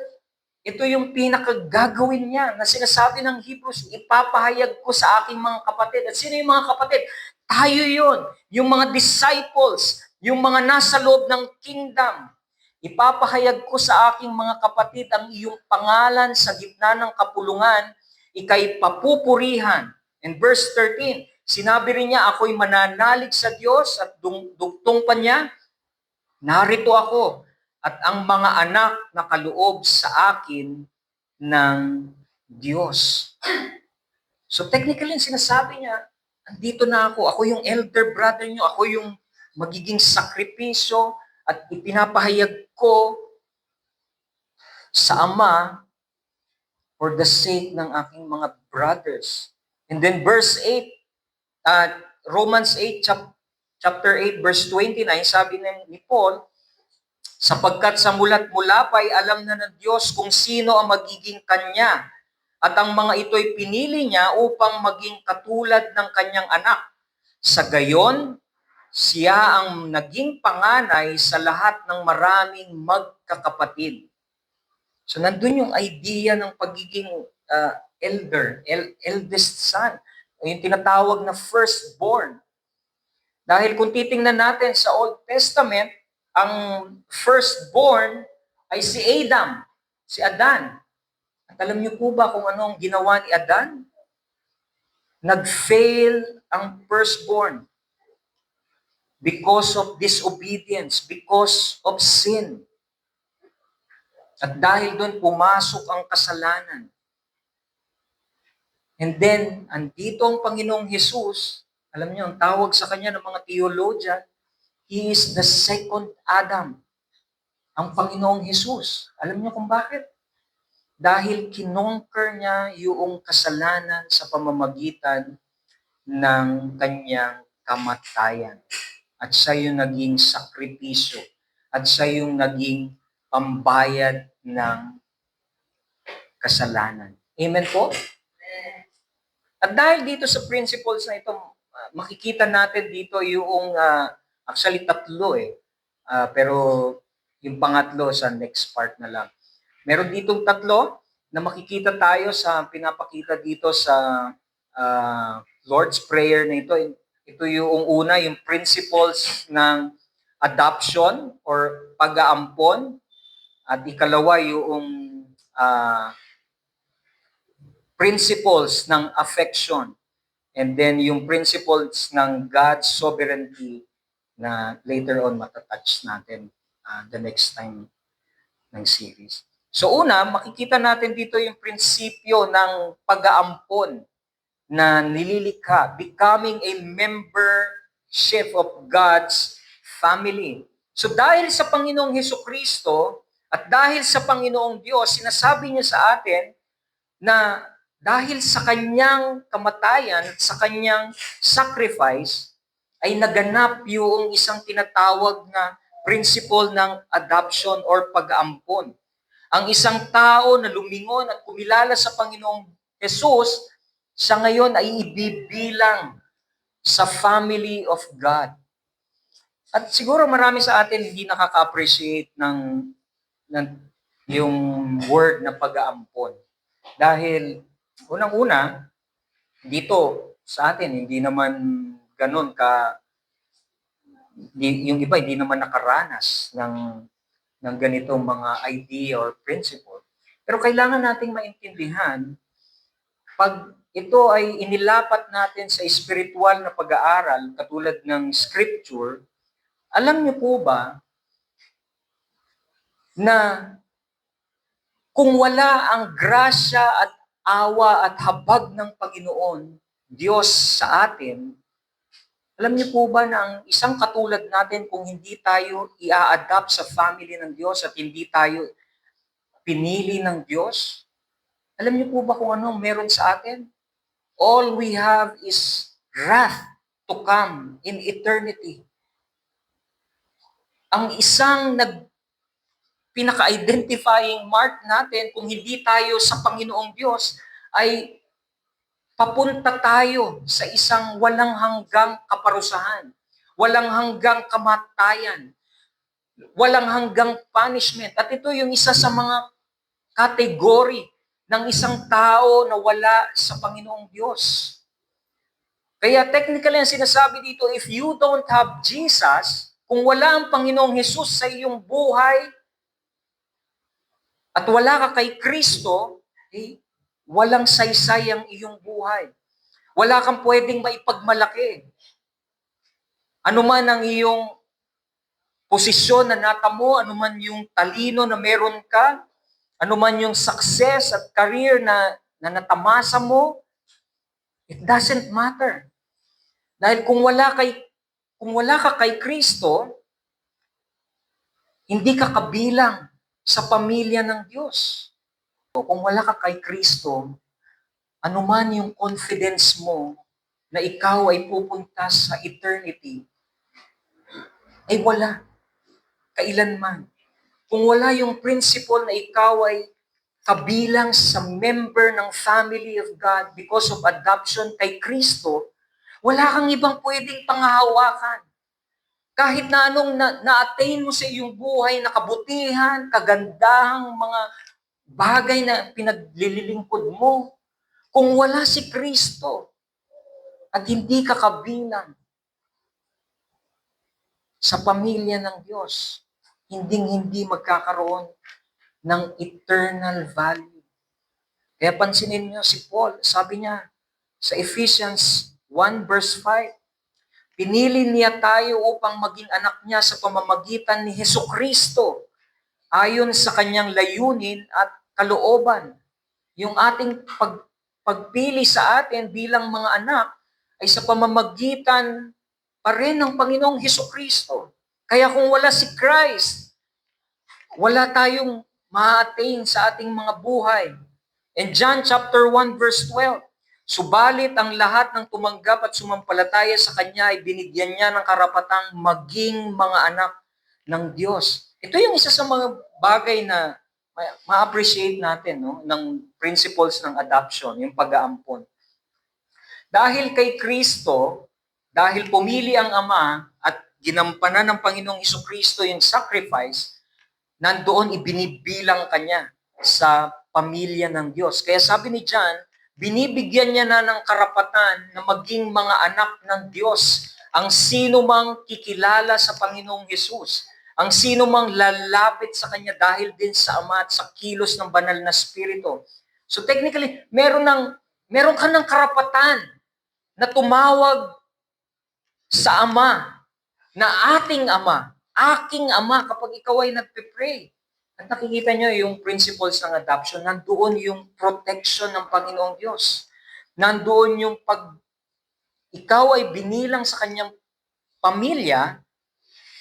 ito yung pinakagagawin niya na sinasabi ng Hebrews, ipapahayag ko sa aking mga kapatid. At sino yung mga kapatid? Tayo yun. Yung mga disciples, yung mga nasa loob ng kingdom. Ipapahayag ko sa aking mga kapatid ang iyong pangalan sa gitna ng kapulungan, ikay papupurihan. And verse 13, sinabi rin niya, ako'y mananalig sa Diyos at dugtong pa niya, narito ako at ang mga anak na kaloob sa akin ng Diyos. So technically, sinasabi niya, andito na ako yung elder brother niyo, ako yung magiging sakripisyo at ipinapahayag ko sa Ama for the sake ng aking mga brothers. And then verse 8, Romans 8, chapter 8, verse 29, sabi ni Paul, sapagkat sa mulat mula pa ay alam na ng Diyos kung sino ang magiging kanya at ang mga ito'y pinili niya upang maging katulad ng kanyang anak. Sa gayon, siya ang naging panganay sa lahat ng maraming magkakapatid. So nandun yung idea ng pagiging eldest son, o yung tinatawag na firstborn. Dahil kung titingnan natin sa Old Testament, ang firstborn ay si Adam, si Adan. At alam niyo po ba kung ano ang ginawa ni Adan? Nag-fail ang firstborn because of disobedience, because of sin. At dahil doon pumasok ang kasalanan. And then, andito ang Panginoong Jesus, alam niyo, ang tawag sa kanya ng mga theologian, He is the second Adam. Ang Panginoong Jesus. Alam niyo kung bakit? Dahil kinonquer niya yung kasalanan sa pamamagitan ng kanyang kamatayan. At siya yung naging sakripisyo. At siya yung naging pambayad ng kasalanan. Amen po? At dahil dito sa principles na ito, makikita natin dito yung, actually tatlo pero yung pangatlo sa next part na lang. Meron ditong tatlo na makikita tayo sa pinapakita dito sa Lord's Prayer na ito. Ito yung una, yung principles ng adoption or pag-aampon. At ikalawa, yung principles ng affection. And then yung principles ng God's sovereignty na later on matatouch natin the next time ng series. So una, makikita natin dito yung prinsipyo ng pag-aampon na nililikha, becoming a membership of God's family. So dahil sa Panginoong Hesukristo at dahil sa Panginoong Diyos, sinasabi niya sa atin na dahil sa kanyang kamatayan at sa kanyang sacrifice, ay naganap yung isang tinatawag na principle ng adoption or pag-aampon. Ang isang tao na lumingon at kumilala sa Panginoong Jesus, sa ngayon ay ibibilang sa family of God. At siguro marami sa atin hindi nakaka-appreciate ng yung word na pag-aampon. Dahil unang-una, dito sa atin, hindi naman ganun yung iba hindi naman nakaranas ng ganitong mga idea or principle. Pero kailangan nating maintindihan, pag ito ay inilapat natin sa spiritual na pag-aaral, katulad ng scripture, alam niyo po ba na kung wala ang grasya at awa at habag ng Panginoon, Diyos sa atin, alam niyo po ba na ang isang katulad natin kung hindi tayo i-adapt sa family ng Diyos at hindi tayo pinili ng Diyos, alam niyo po ba kung ano meron sa atin? All we have is wrath to come in eternity. Ang isang pinaka-identifying mark natin kung hindi tayo sa Panginoong Diyos ay papunta tayo sa isang walang hanggang kaparusahan, walang hanggang kamatayan, walang hanggang punishment. At ito yung isa sa mga kategory ng isang tao na wala sa Panginoong Diyos. Kaya technically ang sinasabi dito, if you don't have Jesus, kung wala ang Panginoong Jesus sa iyong buhay, at wala ka kay Kristo, walang saysay ang iyong buhay. Wala kang pwedeng maipagmalaki. Ano man ang iyong posisyon na natamo, ano man yung talino na meron ka, ano man yung success at career na natamasa mo, it doesn't matter. Dahil kung wala ka kay Kristo, hindi ka kabilang sa pamilya ng Diyos. Kung wala ka kay Kristo, anuman yung confidence mo na ikaw ay pupunta sa eternity, ay wala. Kailanman. Kung wala yung principle na ikaw ay kabilang sa member ng family of God because of adoption kay Kristo, wala kang ibang pwedeng panghahawakan. Kahit na anong na-attain mo sa iyong buhay na kabutihan, kagandahang mga bagay na pinaglilingkod mo, kung wala si Kristo at hindi ka kabilang sa pamilya ng Diyos, hinding-hindi magkakaroon ng eternal value. Kaya pansinin niyo si Paul, sabi niya sa Ephesians 1 verse 5, pinili niya tayo upang maging anak niya sa pamamagitan ni Hesukristo ayon sa kanyang layunin at kalooban. Yung ating pagpili sa atin bilang mga anak ay sa pamamagitan pa rin ng Panginoong Hesukristo. Kaya kung wala si Christ, wala tayong ma-attain sa ating mga buhay. In John chapter 1 verse 12, subalit ang lahat ng tumanggap at sumampalataya sa Kanya ay binigyan niya ng karapatang maging mga anak ng Diyos. Ito yung isa sa mga bagay na ma-appreciate natin, no, ng principles ng adoption, yung pag-aampon. Dahil kay Kristo, dahil pumili ang Ama at ginampanan ng Panginoong Hesukristo yung sacrifice, nandoon ibinibilang Kanya sa pamilya ng Diyos. Kaya sabi ni John, binibigyan niya na ng karapatan na maging mga anak ng Diyos ang sino mang kikilala sa Panginoong Hesus, ang sino mang lalapit sa Kanya dahil din sa Ama at sa kilos ng banal na Espiritu. So technically, meron ka ng karapatan na tumawag sa Ama, na ating Ama, aking Ama, kapag ikaw ay nagpe-pray. At nakikita nyo yung principles ng adoption, nandoon yung protection ng Panginoong Diyos. Nandoon yung pag ikaw ay binilang sa kanyang pamilya,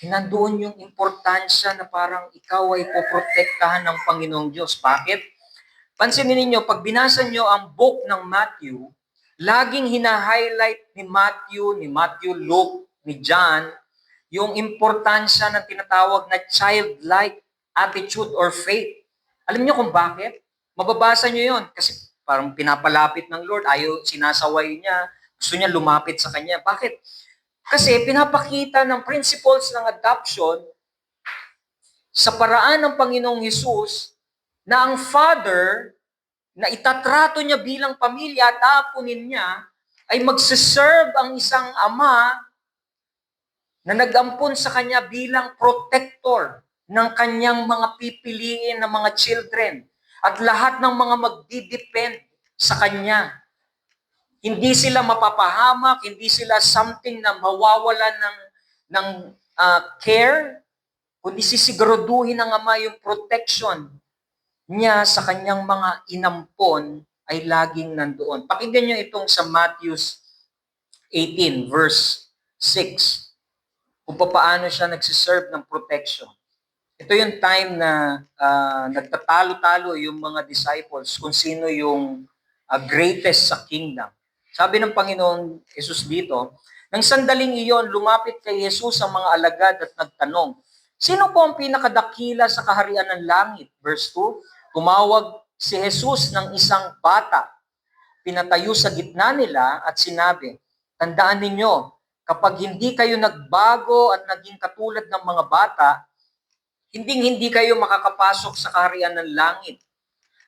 nandoon yung importansya na parang ikaw ay poprotektahan ng Panginoong Diyos. Bakit? Pansinin ninyo, pag binasa nyo ang book ng Matthew, laging hina-highlight ni Matthew, Luke, ni John, yung importansya ng tinatawag na childlike attitude or faith. Alam niyo kung bakit? Mababasa niyo yon kasi parang pinapalapit ng Lord, ayaw, sinasaway niya, gusto niya lumapit sa Kanya. Bakit? Kasi pinapakita ng principles ng adoption sa paraan ng Panginoong Hesus na ang Father na itatrato niya bilang pamilya at aapunin niya ay magsiserve ang isang ama na nag-ampon sa kanya bilang protector ng kanyang mga pipiliin na mga children at lahat ng mga magdidepend sa kanya. Hindi sila mapapahamak, hindi sila something na mawawalan ng care, kundi sisiguraduhin ng Ama yung protection niya sa kanyang mga inampon ay laging nandoon. Pakinggan niyo itong sa Matthew 18 verse 6. Kung paano siya nagsiserve ng protection. Ito yung time na nagtatalo-talo yung mga disciples kung sino yung greatest sa kingdom. Sabi ng Panginoon Jesus dito, nang sandaling iyon, lumapit kay Jesus ang mga alagad at nagtanong, sino po ang pinakadakila sa kaharian ng langit? Verse 2, tumawag si Jesus ng isang bata, pinatayo sa gitna nila at sinabi, tandaan ninyo, kapag hindi kayo nagbago at naging katulad ng mga bata, hindi kayo makakapasok sa kaharian ng langit.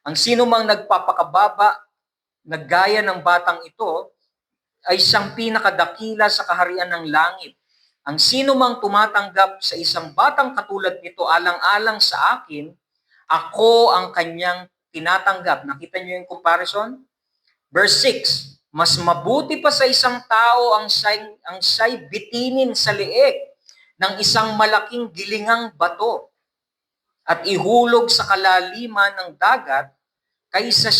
Ang sino mang nagpapakababa, naggaya ng batang ito, ay siyang pinakadakila sa kaharian ng langit. Ang sino mang tumatanggap sa isang batang katulad nito alang-alang sa akin, ako ang kanyang tinatanggap. Nakita niyo yung comparison? Verse 6, mas mabuti pa sa isang tao ang siya'y bitinin sa leeg ng isang malaking gilingang bato at ihulog sa kalaliman ng dagat kaysa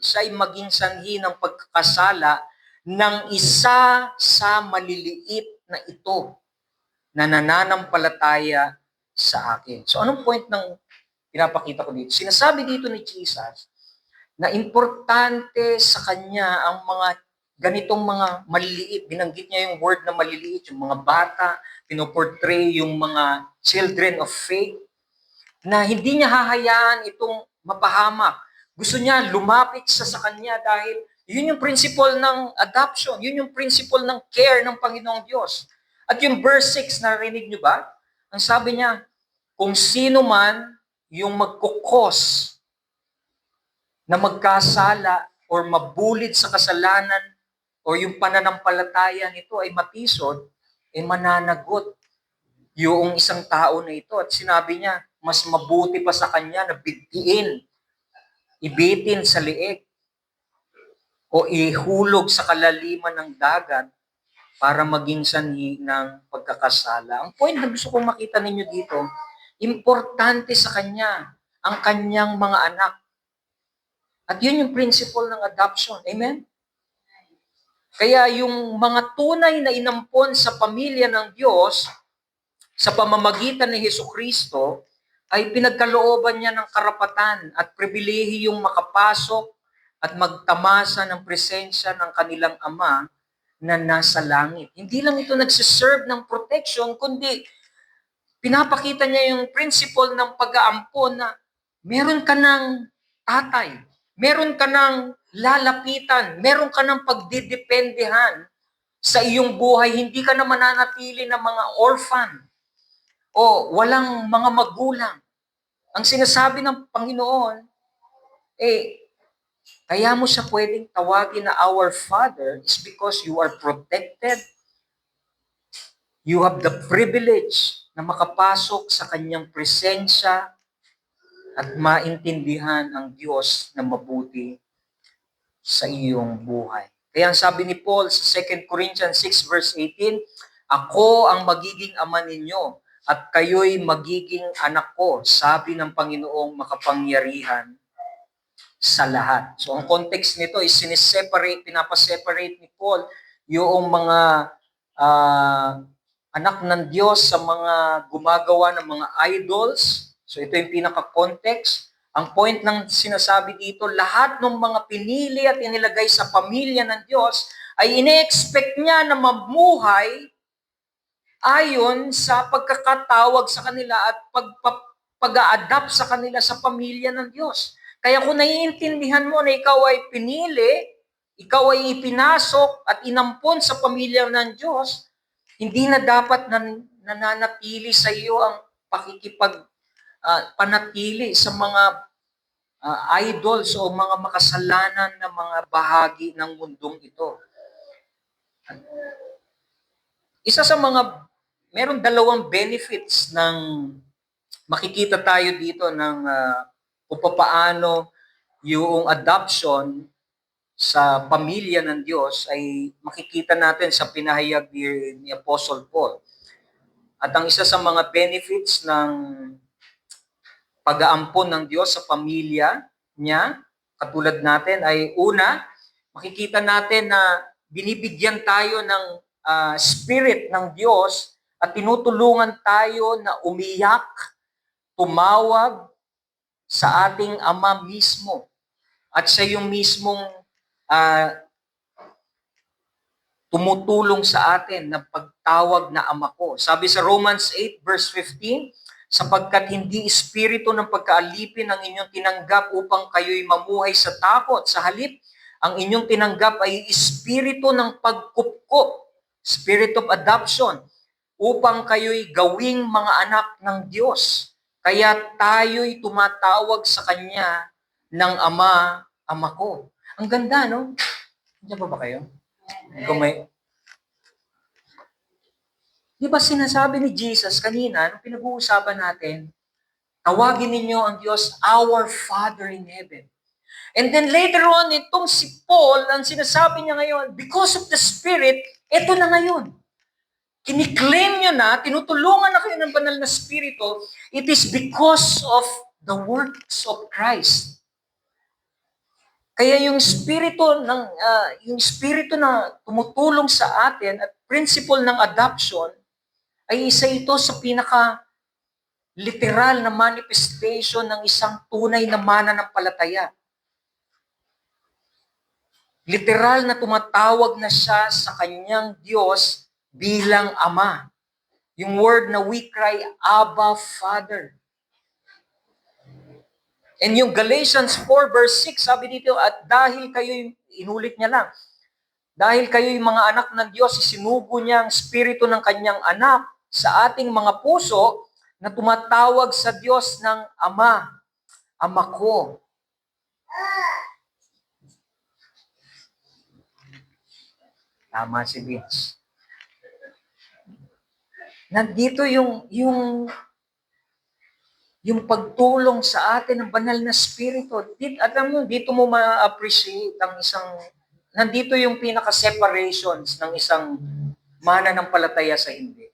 siya'y maging sanhi ng pagkakasala ng isa sa maliliit na ito na nananampalataya sa akin. So anong point ng pinapakita ko dito? Sinasabi dito ni Jesus na importante sa kanya ang mga ganitong mga maliliit. Binanggit niya yung word na maliliit, yung mga bata, pinoportray yung mga children of faith, na hindi niya hahayaan itong mapahamak. Gusto niya lumapit sa kanya dahil yun yung principle ng adoption, yun yung principle ng care ng Panginoong Diyos. At yung verse 6, narinig niyo ba? Ang sabi niya, kung sino man yung magkukos na magkasala or mabulid sa kasalanan o yung pananampalataya nito ay matisod, ay mananagot yung isang tao na ito. At sinabi niya, mas mabuti pa sa kanya na bigtiin, ibitin sa liig, o ihulog sa kalaliman ng dagat para maging sanhi ng pagkakasala. Ang point na gusto kong makita ninyo dito, importante sa kanya ang kanyang mga anak. At yun yung principle ng adoption. Amen? Kaya yung mga tunay na inampon sa pamilya ng Diyos, sa pamamagitan ni Hesukristo, ay pinagkalooban niya ng karapatan at pribilehiyong makapasok at magtamasa ng presensya ng kanilang Ama na nasa langit. Hindi lang ito nagsiserve ng protection, kundi pinapakita niya yung principle ng pag-aampon na meron ka ng tatay, meron ka ng lalapitan, meron ka ng pagdidependehan sa iyong buhay. Hindi ka na mananatili ng mga orphan o walang mga magulang. Ang sinasabi ng Panginoon, kaya mo siya pwedeng tawagin na our Father is because you are protected. You have the privilege na makapasok sa kanyang presensya at maintindihan ang Diyos na mabuti sa iyong buhay. Kaya ang sabi ni Paul sa 2 Corinthians 6 verse 18, ako ang magiging ama ninyo at kayo'y magiging anak ko, sabi ng Panginoong makapangyarihan sa lahat. So ang context nito is pinapaseparate ni Paul yung mga anak ng Diyos sa mga gumagawa ng mga idols. So ito yung pinaka-context. Ang point ng sinasabi dito, lahat ng mga pinili at inilagay sa pamilya ng Diyos ay ine-expect niya na mamuhay ayon sa pagkakatawag sa kanila at pag-a-adapt sa kanila sa pamilya ng Diyos. Kaya kung naiintindihan mo na ikaw ay pinili, ikaw ay ipinasok at inampon sa pamilya ng Diyos, hindi na dapat nananatili sa iyo ang panatili sa mga idols o mga makasalanan na mga bahagi ng mundong ito. Isa sa meron dalawang benefits ng makikita tayo dito ng kung paano yung adoption sa pamilya ng Diyos ay makikita natin sa pinahayag ni Apostle Paul. At ang isa sa mga benefits ng pag-aampon ng Diyos sa pamilya niya, katulad natin, ay una, makikita natin na binibigyan tayo ng spirit ng Diyos at tinutulungan tayo na umiyak, tumawag sa ating Ama mismo. At siya yung mismong tumutulong sa atin na pagtawag na Ama ko. Sabi sa Romans 8 verse 15, sapagkat hindi espiritu ng pagkaalipin ang inyong tinanggap upang kayo'y mamuhay sa takot. Sa halip, ang inyong tinanggap ay espiritu ng pagkupkup, spirit of adoption, upang kayo'y gawing mga anak ng Diyos. Kaya tayo'y tumatawag sa Kanya ng Ama, Ama ko. Ang ganda, no? Diyan ba kayo? Di ba sinasabi ni Jesus kanina, nung pinag-uusapan natin, tawagin ninyo ang Diyos, our Father in heaven. And then later on, itong si Paul, ang sinasabi niya ngayon, because of the Spirit, ito na ngayon. Kiniklaim nyo na, tinutulungan na kayo ng banal na Spirito, it is because of the works of Christ. Kaya yung spirito na tumutulong sa atin at principle ng adoption ay isa ito sa pinaka literal na manifestation ng isang tunay na mananampalataya. Literal na tumatawag na siya sa kanyang Diyos bilang Ama. Yung word na we cry, Abba, Father. And yung Galatians 4 verse 6, sabi dito, at dahil kayo, inulit niya lang, dahil kayo yung mga anak ng Diyos, isinugo niya ang spirito ng kanyang anak sa ating mga puso na tumatawag sa Diyos ng Ama, Ama ko. Tama si Vince. Nandito yung pagtulong sa atin ng banal na spirito. Alam mo, dito mo ma-appreciate ang nandito yung pinaka-separations ng isang mananampalataya sa hindi.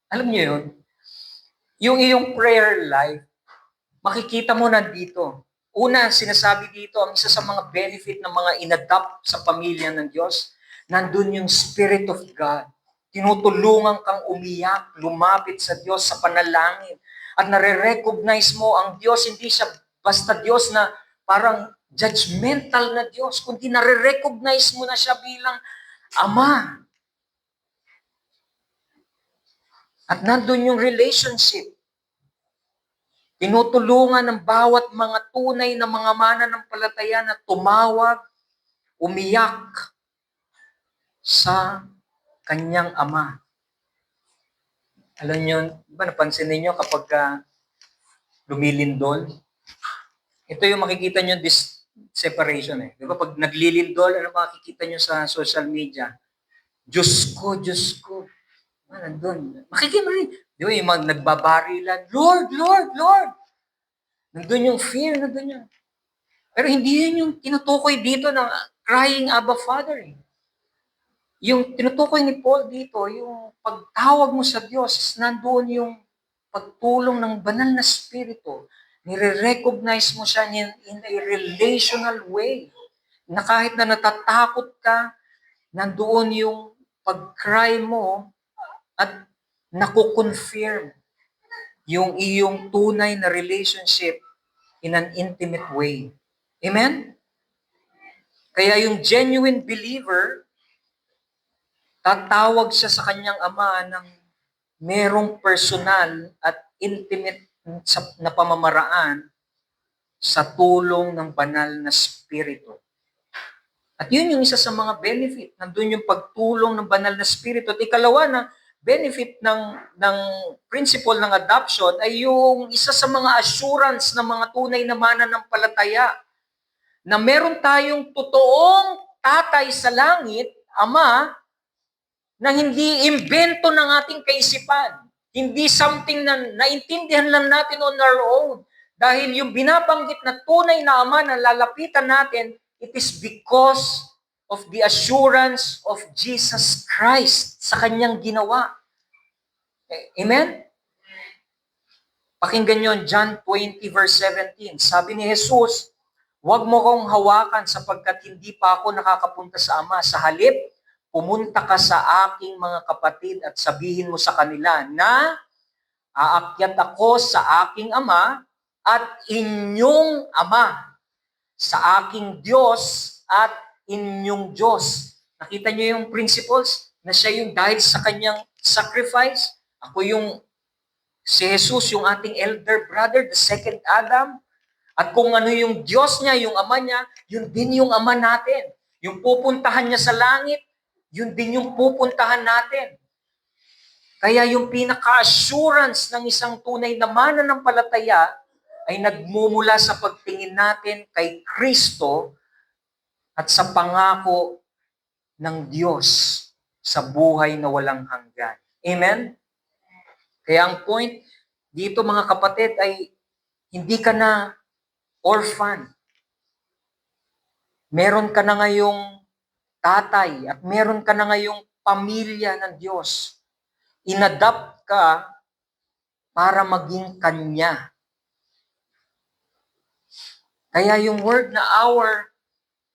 Alam niyo yun? Yung iyong prayer life, makikita mo nandito. Una, sinasabi dito, ang isa sa mga benefit ng mga inadapt sa pamilya ng Diyos, nandun yung Spirit of God. Tinutulungan kang umiyak, lumapit sa Diyos sa panalangin. At nare-recognize mo ang Diyos, hindi siya basta Diyos na parang judgmental na Diyos, kundi nare-recognize mo na siya bilang Ama. At nandun yung relationship. Tinutulungan ng bawat mga tunay na mga mananampalataya na tumawag, umiyak sa kanyang Ama. Alam niyo, ba napansin niyo kapag lumilindol? Ito yung makikita niyo this separation eh. Di ba pag naglilindol, ano makikita niyo sa social media? Diyos ko, Diyos ko. Nandun. Makikita mo rin. Di ba yung mga nagbabarilan, Lord, Lord, Lord. Nandun yung fear, nandun yung... Pero hindi yun yung tinutukoy dito ng crying Abba Father eh. Yung tinutukoy ni Paul dito, yung pagtawag mo sa Diyos, nandoon yung pagtulong ng banal na spirito. Nire-recognize mo siya in a relational way. Na kahit na natatakot ka, nandoon yung pag-cry mo at nakukonfirm yung iyong tunay na relationship in an intimate way. Amen? Kaya yung genuine believer, tatawag siya sa kanyang Ama ng merong personal at intimate na pamamaraan sa tulong ng banal na spirito. At yun yung isa sa mga benefit. Nandun yung pagtulong ng banal na spirito. At ikalawa na benefit ng principle ng adoption ay yung isa sa mga assurance ng mga tunay na mananampalataya na meron tayong totoong tatay sa langit, Ama, na hindi imbento ng ating kaisipan. Hindi something na naintindihan lang natin on our own. Dahil yung binabanggit na tunay na Ama na lalapitan natin, it is because of the assurance of Jesus Christ sa kanyang ginawa. Amen? Pakinggan nyo, John 20 verse 17. Sabi ni Jesus, huwag mo kong hawakan sapagkat hindi pa ako nakakapunta sa Ama. Sa halip, pumunta ka sa aking mga kapatid at sabihin mo sa kanila na aakyat ako sa aking Ama at inyong Ama, sa aking Diyos at inyong Diyos. Nakita niyo yung principles na siya yung dahil sa kanyang sacrifice. Ako yung si Jesus, yung ating elder brother, the second Adam. At kung ano yung Diyos niya, yung Ama niya, yun din yung Ama natin. Yung pupuntahan niya sa langit, yun din yung pupuntahan natin. Kaya yung pinaka-assurance ng isang tunay na mananampalataya ay nagmumula sa pagtingin natin kay Kristo at sa pangako ng Diyos sa buhay na walang hanggan. Amen? Kaya ang point dito mga kapatid ay hindi ka na orphan. Meron ka na ngayong tatay at meron ka na ngayong pamilya ng Diyos. Inadapt ka para maging Kanya. Kaya yung word na our,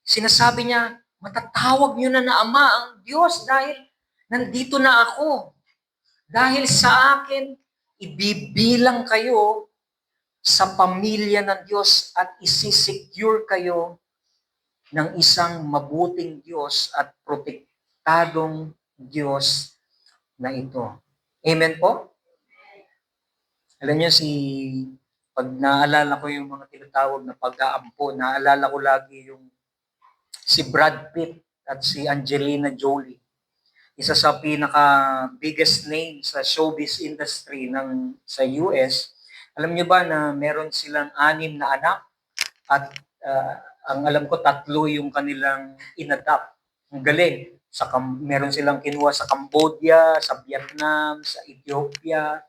sinasabi niya, matatawag niyo na Ama ang Diyos dahil nandito na ako. Dahil sa akin, ibibilang kayo sa pamilya ng Diyos at isisecure kayo ng isang mabuting Diyos at protektadong Diyos na ito. Amen po? Alam niyo si Pag naalala ko yung mga tinatawag na pag-aampon, naalala ko lagi yung si Brad Pitt at si Angelina Jolie. Isa sa pinaka-biggest name sa showbiz industry sa US. Alam niyo ba na meron silang 6 na anak at ang alam ko 3 yung kanilang inadapt. Ang galing. Meron silang kinuha sa Cambodia, sa Vietnam, sa Ethiopia.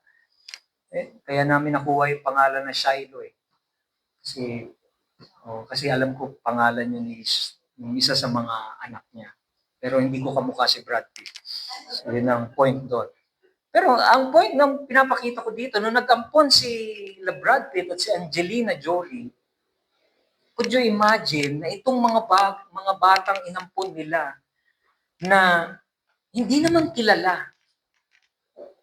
Kaya namin nakuha yung pangalan na Shiloh eh. Kasi alam ko pangalan yun is yung isa sa mga anak niya. Pero hindi ko kamukha si Brad Pitt. So, yun ang point doon. Pero ang point ng pinapakita ko dito, nung nag-ampon si Brad Pitt at si Angelina Jolie, could you imagine na itong mga batang inampon nila na hindi naman kilala.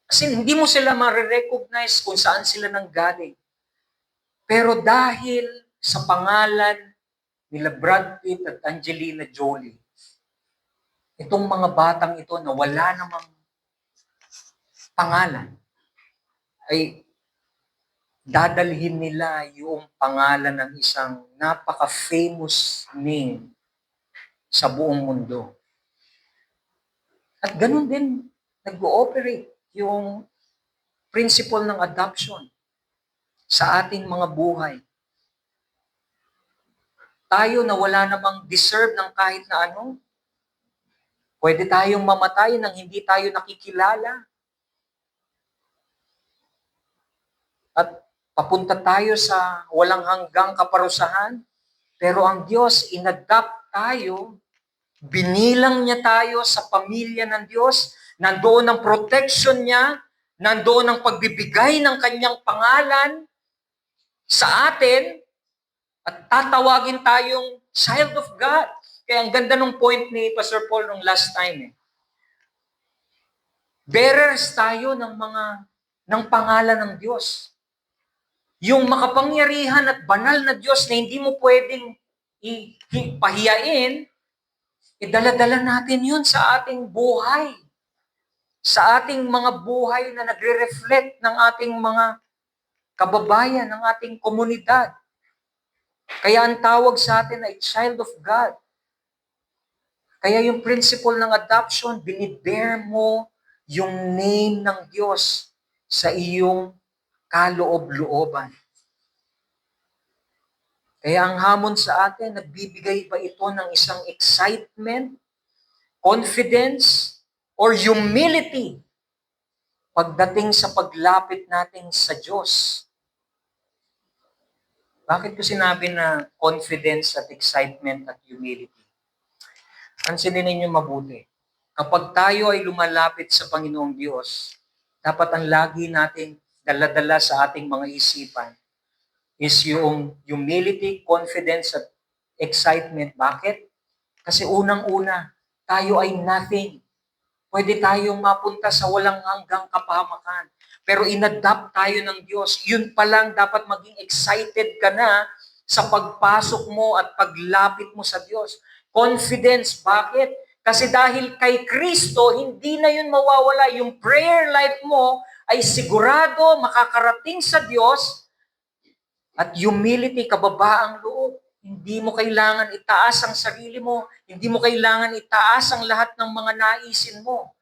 Kasi hindi mo sila ma-recognize kung saan sila nanggaling. Pero dahil sa pangalan nila Brad Pitt at Angelina Jolie, itong mga batang ito na wala namang pangalan, ay dadalhin nila yung pangalan ng isang napaka-famous name sa buong mundo. At ganun din nag-ooperate yung principle ng adoption sa ating mga buhay. Tayo na wala namang deserve ng kahit na ano, pwede tayong mamatay nang hindi tayo nakikilala. At papunta tayo sa walang hanggang kaparusahan. Pero ang Diyos, inadapt tayo, binilang niya tayo sa pamilya ng Diyos, nandoon ang protection niya, nandoon ang pagbibigay ng kanyang pangalan sa atin, at tatawagin tayong child of God. Kaya ang ganda ng point ni Pastor Paul nung last time. Bearers tayo ng pangalan ng Diyos. Yung makapangyarihan at banal na Diyos na hindi mo pwedeng pahiyain, idala-dala natin yun sa ating buhay. Sa ating mga buhay na nagre-reflect ng ating mga kababayan, ng ating komunidad. Kaya ang tawag sa atin ay child of God. Kaya yung principle ng adoption, binibear mo yung name ng Diyos sa iyong kaloob-looban. Kaya ang hamon sa atin, nagbibigay ba ito ng isang excitement, confidence, or humility pagdating sa paglapit natin sa Diyos? Bakit ko sinabi na confidence at excitement at humility? Pansinin ninyo mabuti. Kapag tayo ay lumalapit sa Panginoong Diyos, dapat ang lagi natin dala-dala sa ating mga isipan is yung humility, confidence, at excitement. Bakit? Kasi unang-una, tayo ay nothing. Pwede tayong mapunta sa walang hanggang kapahamakan. Pero inadapt tayo ng Diyos. Yun pa lang dapat maging excited ka na sa pagpasok mo at paglapit mo sa Diyos. Confidence. Bakit? Kasi dahil kay Kristo, hindi na yun mawawala. Yung prayer life mo ay sigurado makakarating sa Diyos. At humility, kababaang loob. Hindi mo kailangan itaas ang sarili mo. Hindi mo kailangan itaas ang lahat ng mga naisin mo.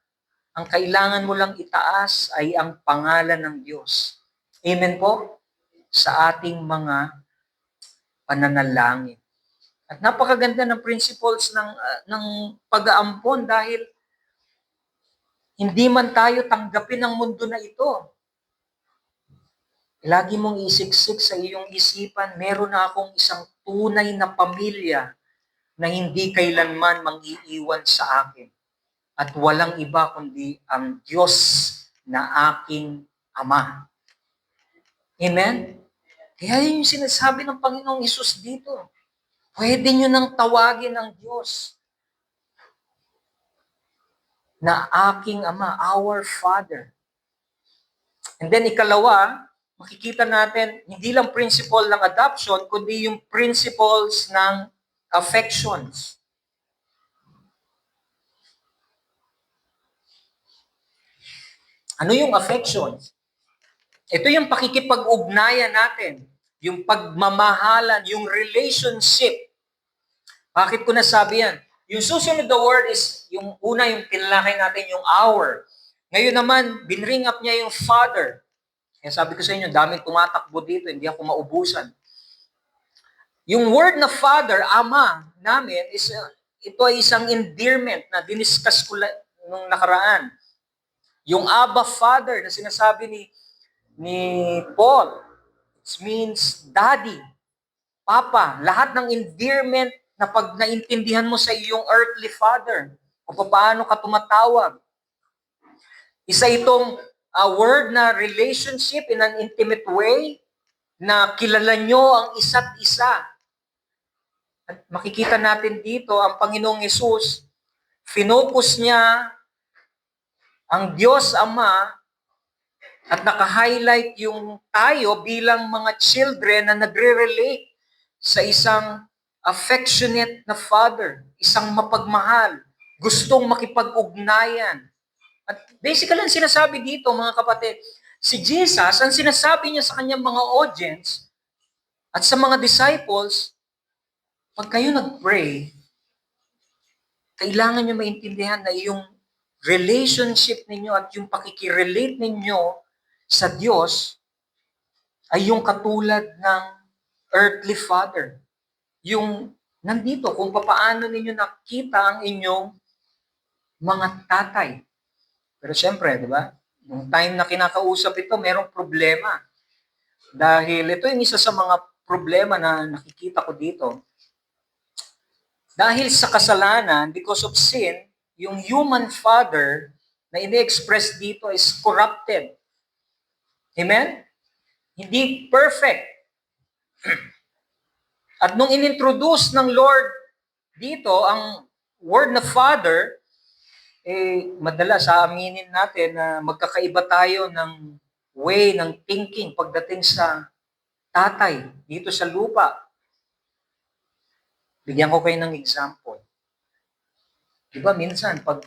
Ang kailangan mo lang itaas ay ang pangalan ng Diyos. Amen po? Sa ating mga pananalangin. At napakaganda ng principles ng pag-aampon dahil hindi man tayo tanggapin ng mundo na ito. Lagi mong isiksik sa iyong isipan, meron na akong isang tunay na pamilya na hindi kailanman mang-iiwan sa akin. At walang iba kundi ang Diyos na aking Ama. Amen? Kaya yun yung sinasabi ng Panginoong Hesus dito. Pwede nyo nang tawagin ang Diyos na aking Ama, our Father. And then ikalawa, makikita natin, hindi lang principle ng adoption, kundi yung principles ng affections. Ano yung affections? Ito yung pakikipag-ugnayan natin yung pagmamahalan, yung relationship. Bakit ko nasabi yan? Yung susunod na word is, yung una, yung tinalakay natin, yung our. Ngayon naman, binring up niya yung Father. Kaya sabi ko sa inyo, daming tumatakbo dito, hindi ako maubusan. Yung word na Father, Ama, namin, ito ay isang endearment na diniscuss ko nung nakaraan. Yung Abba Father na sinasabi ni Paul, it means Daddy, Papa, lahat ng endearment na pag naintindihan mo sa iyong earthly father, o paano ka tumatawag. Isa itong word na relationship in an intimate way, na kilala nyo ang isa't isa. At makikita natin dito, ang Panginoong Yesus, finocus niya ang Diyos Ama at naka-highlight yung tayo bilang mga children na nagre-relate sa isang affectionate na Father, isang mapagmahal, gustong makipag-ugnayan. At basically, ang sinasabi dito, mga kapatid, si Jesus, ang sinasabi niya sa kanyang mga audience at sa mga disciples, pag kayo nag-pray, kailangan nyo maintindihan na yung relationship ninyo at yung pakikirelate ninyo sa Diyos ay yung katulad ng earthly father. Yung nandito, kung paano ninyo nakita ang inyong mga tatay. Pero siyempre, di ba? Nung time na kinakausap ito, merong problema. Dahil ito yung isa sa mga problema na nakikita ko dito. Dahil sa kasalanan, because of sin, yung human father na ini-express dito is corrupted. Amen? Hindi perfect. At nung inintroduce ng Lord dito, ang word na father, madalas aaminin natin na magkakaiba tayo ng way, ng thinking pagdating sa tatay dito sa lupa. Bigyan ko kayo ng example. Di ba minsan, pag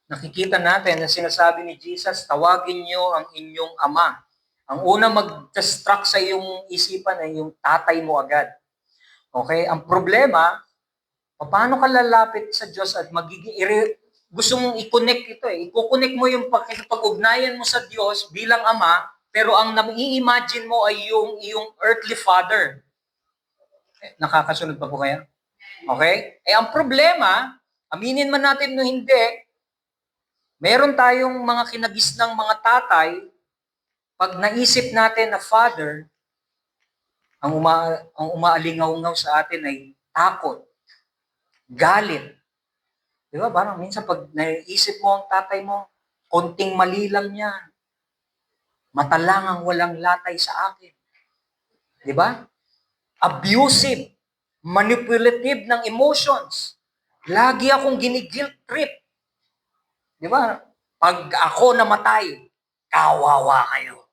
nakikita natin na sinasabi ni Jesus, tawagin niyo ang inyong ama. Ang una mag-distract sa iyong isipan ay yung tatay mo agad. Okay? Ang problema, paano ka lalapit sa Diyos at gusto mong i-connect ito eh. I-connect mo yung pag-ugnayan mo sa Diyos bilang ama, pero ang nai-imagine mo ay yung iyong earthly father. Nakakasunod pa po kaya? Okay? Ang problema, aminin man natin no hindi, meron tayong mga kinagisnang mga tatay, pag naisip natin na father, ang umaalingaw-ngaw sa atin ay takot, galit. Di ba? Parang minsan pag naisip mo ang tatay mo, konting mali lang niya, mata lang ang walang latay sa akin. Di ba? Abusive, manipulative ng emotions. Lagi akong ginigilt trip. Di ba? Pag ako namatay, kawawa kayo.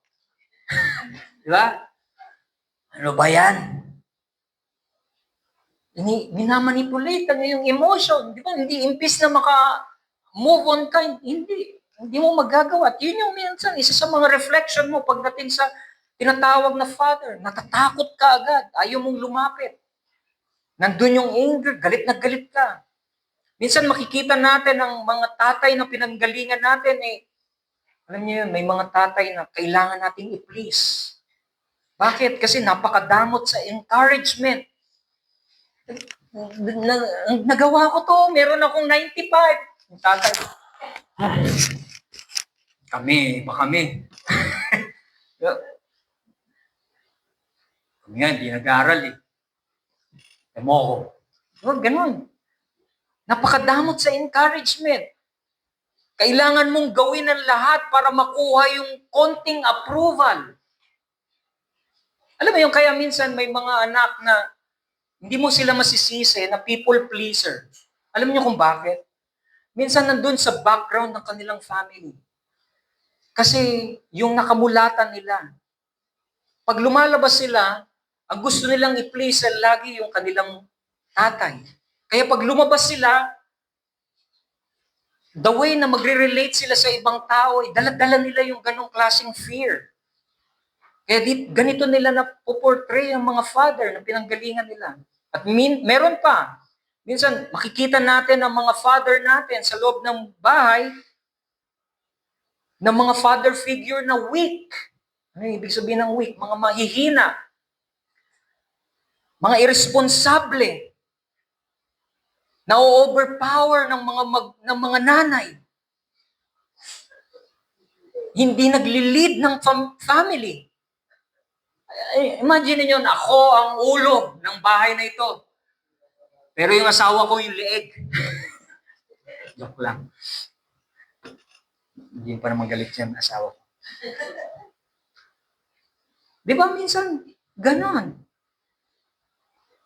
Di ba? Ano ba yan? Minamanipulate ang iyong emotion. Di ba? Hindi, imbis na maka-move on ka, hindi mo magagawa. At yun yung minsan, isa sa mga reflection mo pagdating sa tinatawag na father. Natatakot ka agad. Ayaw mong lumapit. Nandun yung anger. Galit na galit ka. Minsan makikita natin ang mga tatay na pinanggalingan natin alam niyo yun, may mga tatay na kailangan nating i-please. Bakit? Kasi napakadamot sa encouragement. Nagawa ko to, meron akong 95. Yung tatay, kami. Kami nga, hindi nag-aaral eh. Emo ko. Ganun. Napakadamot sa encouragement. Kailangan mong gawin ang lahat para makuha yung konting approval. Alam mo yung kaya minsan may mga anak na hindi mo sila masisisi na people pleaser. Alam niyo kung bakit? Minsan nandun sa background ng kanilang family. Kasi yung nakamulatan nila. Pag lumalabas sila, ang gusto nilang i-please lagi yung kanilang tatay. Kaya pag lumabas sila, the way na magre-relate sila sa ibang tao, dala-dala nila yung ganong klaseng fear. Kaya ganito nila na portray ang mga father na pinanggalingan nila. At meron pa, minsan makikita natin ang mga father natin sa loob ng bahay ng mga father figure na weak. Ano ibig sabihin ng weak? Mga mahihina, mga irresponsable, na overpower ng mga nanay. Hindi nagli-lead ng family. Imagine niyo, ako ang ulo ng bahay na ito. Pero yung asawa ko yung leeg. Joke lang. Hindi pa naman galit yan, asawa ko. Di ba minsan, ganon.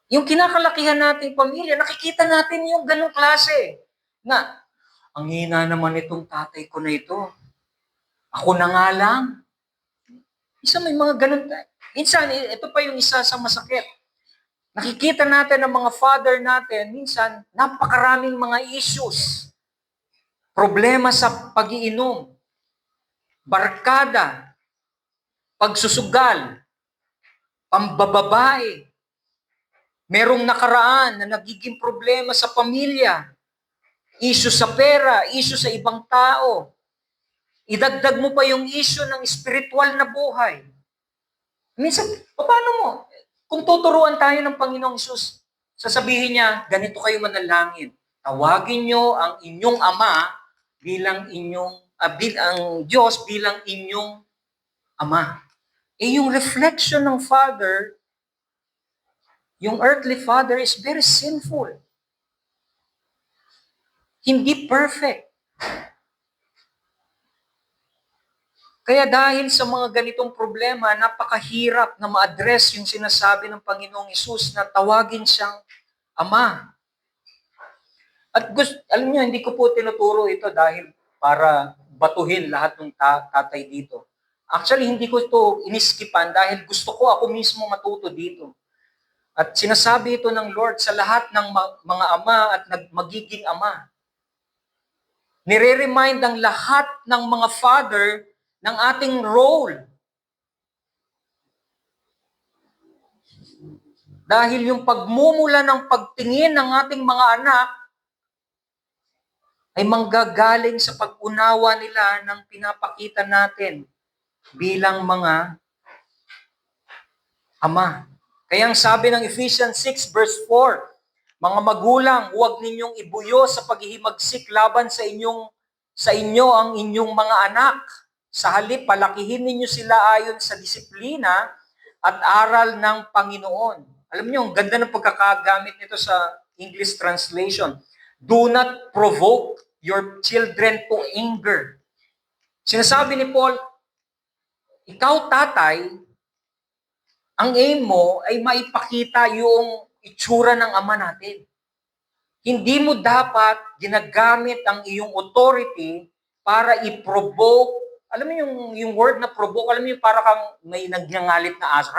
Yung kinakalakihan nating pamilya, nakikita natin yung ganong klase. Na, ang hina naman itong tatay ko na ito. Ako na nga lang. Isa may mga ganon. Minsan, ito pa yung isa sa masakit. Nakikita natin ang mga father natin, minsan, napakaraming mga issues. Problema sa pag-iinom, barkada, pagsusugal, pambababae, merong nakaraan na nagiging problema sa pamilya, issue sa pera, issue sa ibang tao. Idagdag mo pa yung issue ng spiritual na buhay. Minsan, paano mo? Kung tuturuan tayo ng Panginoong Hesus, sasabihin niya, ganito kayo manalangin. Tawagin niyo ang inyong ama bilang ang Diyos bilang inyong ama. Yung reflection ng Father, yung earthly father is very sinful. Hindi perfect. Kaya dahil sa mga ganitong problema, napakahirap na ma-address yung sinasabi ng Panginoong Hesus na tawagin siyang Ama. At alam niyo, hindi ko po tinuturo ito dahil para batuhin lahat ng tatay dito. Actually, hindi ko ito iniskipan dahil gusto ko ako mismo matuto dito. At sinasabi ito ng Lord sa lahat ng mga ama at magiging ama. Nire-remind ang lahat ng mga father ng ating role. Dahil yung pagmumula ng pagtingin ng ating mga anak ay manggagaling sa pag-unawa nila ng pinapakita natin bilang mga ama. Kaya ang sabi ng Ephesians 6 verse 4, mga magulang, huwag ninyong ibuyo sa paghihimagsik laban sa inyo ang inyong mga anak. Sa halip, palakihin ninyo sila ayon sa disiplina at aral ng Panginoon. Alam niyo, ang ganda ng pagkakagamit nito sa English translation. Do not provoke your children to anger. Sinasabi ni Paul, ikaw tatay, ang aim mo ay maipakita yung itsura ng ama natin. Hindi mo dapat ginagamit ang iyong authority para i-provoke. Alam mo yung word na provoke, alam mo yung para kang may nagngangalit na aso.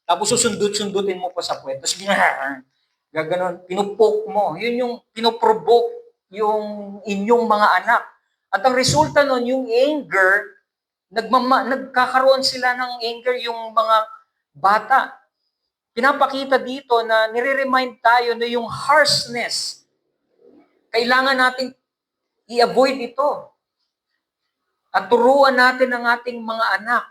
Tapos susundut-sundutin mo pa sa puwet. Tapos gaganon, pinupoke mo. Yun yung pinoprovoke yung inyong mga anak. At ang resulta nun, yung anger, nagkakaroon sila ng anger yung mga bata. Pinapakita dito na nire-remind tayo na yung harshness, kailangan nating i-avoid ito. At turuan natin ang ating mga anak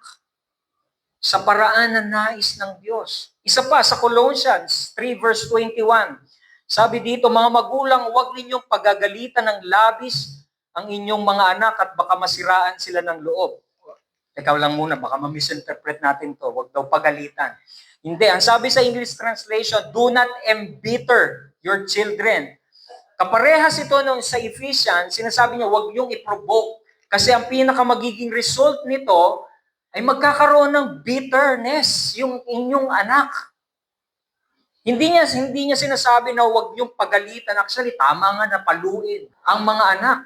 sa paraan na nais ng Diyos. Isa pa, sa Colossians 3 verse 21, sabi dito, mga magulang, huwag ninyong pagagalitan ng labis ang inyong mga anak at baka masiraan sila ng loob. Teka lang muna, baka ma-misinterpret natin to. Huwag daw pagalitan. Hindi, ang sabi sa English translation, do not embitter your children. Kaparehas ito sa Ephesians, sinasabi niya, huwag niyong i-provoke. Kasi ang pinakamagiging result nito ay magkakaroon ng bitterness yung inyong anak. Hindi niya sinasabi na huwag niyong pagalitan. Actually, tama nga na paluin ang mga anak.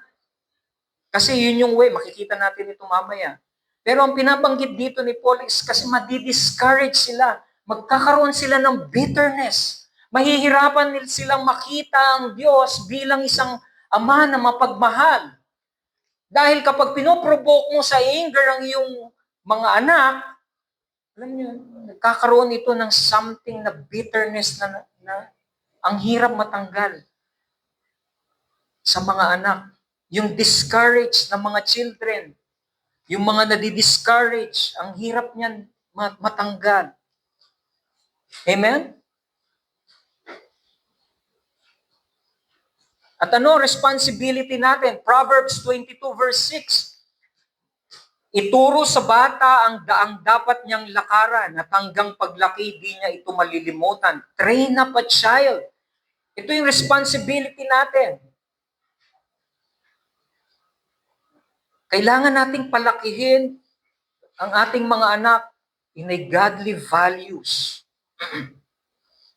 Kasi yun yung way, makikita natin ito mamaya. Pero ang pinabanggit dito ni Paul is kasi madi-discourage sila. Magkakaroon sila ng bitterness. Mahihirapan nila silang makita ang Diyos bilang isang ama na mapagmahal. Dahil kapag pinoprovoke mo sa anger ang iyong mga anak, Alam niyo, nagkakaroon ito ng something na bitterness na ang hirap matanggal sa mga anak. Yung discouraged na mga children, yung mga nadi-discourage, ang hirap niyan matanggal. Amen? At ano responsibility natin? Proverbs 22 verse 6. Ituro sa bata ang daang dapat niyang lakaran at hanggang paglaki di niya ito malilimutan. Train up a child. Ito yung responsibility natin. Kailangan nating palakihin ang ating mga anak in a godly values.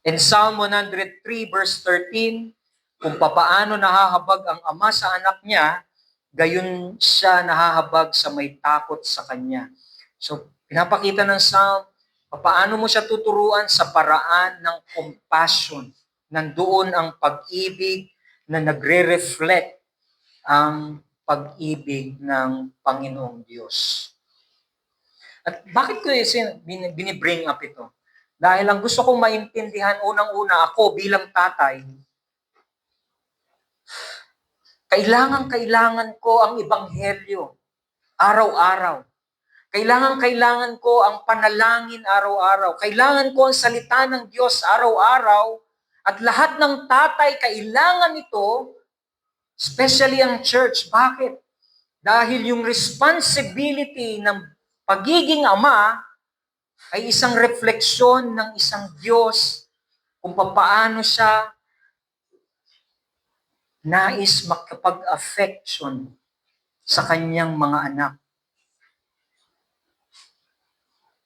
In Psalm 103 verse 13, kung papaano nahahabag ang ama sa anak niya, gayon siya nahahabag sa may takot sa kanya. So, pinapakita ng Psalm, paano mo siya tuturuan sa paraan ng compassion. Nandoon ang pag-ibig na nagre-reflect ang pag-ibig ng Panginoong Diyos. At bakit ko binibring up ito? Dahil ang gusto kong maintindihan, unang-una ako bilang tatay, kailangan ko ang ebanghelyo araw-araw. Kailangan ko ang panalangin araw-araw. Kailangan ko ang salita ng Diyos araw-araw. At lahat ng tatay, kailangan ito, especially ang church. Bakit? Dahil yung responsibility ng pagiging ama ay isang refleksyon ng isang Diyos kung paano siya nais makapag-affection sa kanyang mga anak.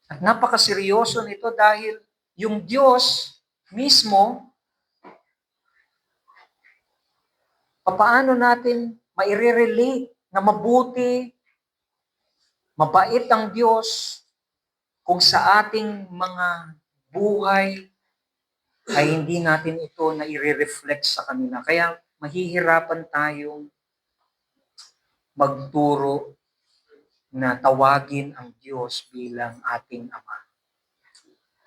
At napakaseryoso nito dahil yung Diyos mismo, paano natin maire-relate na mabuti, mabait ang Diyos kung sa ating mga buhay ay hindi natin ito na i-reflect sa kanila. Kaya mahihirapan tayong magturo na tawagin ang Diyos bilang ating Ama.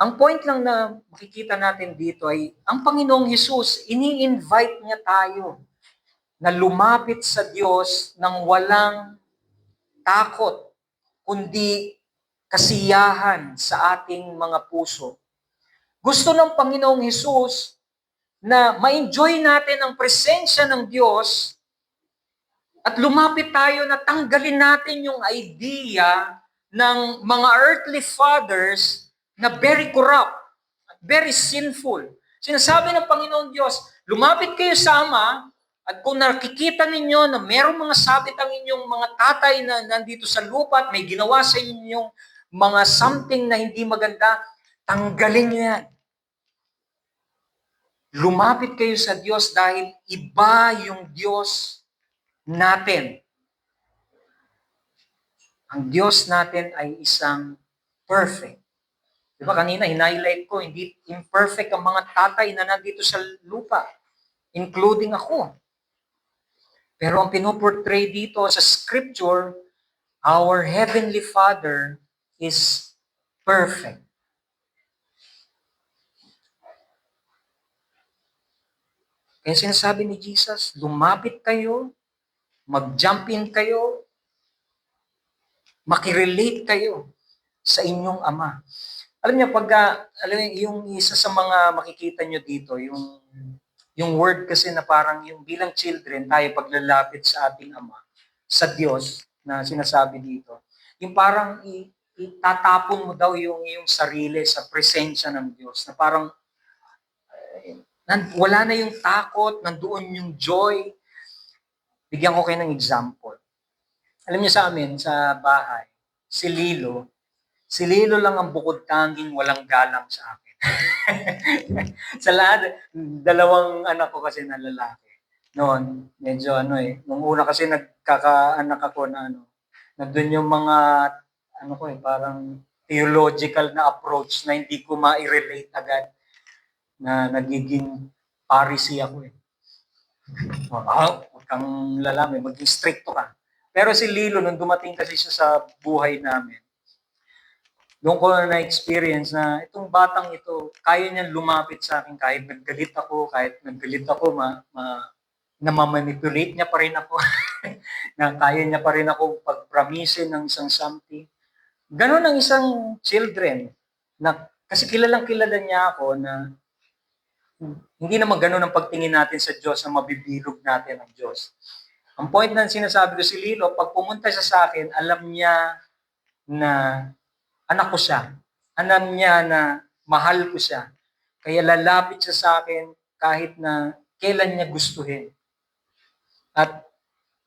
Ang point lang na makikita natin dito ay ang Panginoong Hesus, ini-invite niya tayo na lumapit sa Diyos ng walang takot, kundi kasiyahan sa ating mga puso. Gusto ng Panginoong Hesus na ma-enjoy natin ang presensya ng Diyos at lumapit tayo na tanggalin natin yung idea ng mga earthly fathers na very corrupt, very sinful. Sinasabi ng Panginoon Diyos, lumapit kayo sa Ama at kung nakikita ninyo na merong mga sabit ang inyong mga tatay na nandito sa lupa at may ginawa sa inyong mga something na hindi maganda, tanggalin niyo yan. Lumapit kayo sa Diyos dahil iba yung Diyos natin. Ang Diyos natin ay isang perfect. Di ba kanina, hinighlight ko, hindi imperfect ang mga tatay na nandito sa lupa, including ako. Pero ang pinoportray dito sa scripture, our Heavenly Father is perfect. Kaya sinasabi ni Jesus, lumapit kayo, mag-jump in kayo, makirelate kayo sa inyong Ama. Alam niyo, yung isa sa mga makikita niyo dito, yung word kasi na parang yung bilang children, tayo paglalapit sa ating Ama, sa Diyos, na sinasabi dito, yung parang itatapon mo daw yung sarili sa presensya ng Diyos, na parang wala na yung takot, nandoon yung joy. Bigyan ko kayo ng example. Alam niyo sa amin, sa bahay, si Lilo lang ang bukod tanging walang galang sa akin. Sa lahat, dalawang anak ko kasi na lalaki. Noon, medyo nung una kasi nagkakaanak ako na nandun yung mga, parang theological na approach na hindi ko ma-relate agad na nagiging Pharisee ako . Huwag kang lalami, maging stricto ka. Pero si Lilo, nung dumating kasi siya sa buhay namin, Doon ko na-experience na itong batang ito, kaya niyang lumapit sa akin kahit naggalit ako, namamanipulate niya pa rin ako, na kaya niya pa rin ako pag-promise ng isang something. Ganon ang isang children, na kasi kilalang kilala niya ako na hindi naman ganon ang pagtingin natin sa Diyos na mabibilog natin ang Diyos. Ang point na sinasabi ko si Lilo, pag pumunta siya sa akin, alam niya na anak ko siya. Alam niya na mahal ko siya. Kaya lalapit siya sa akin kahit na kailan niya gustuhin. At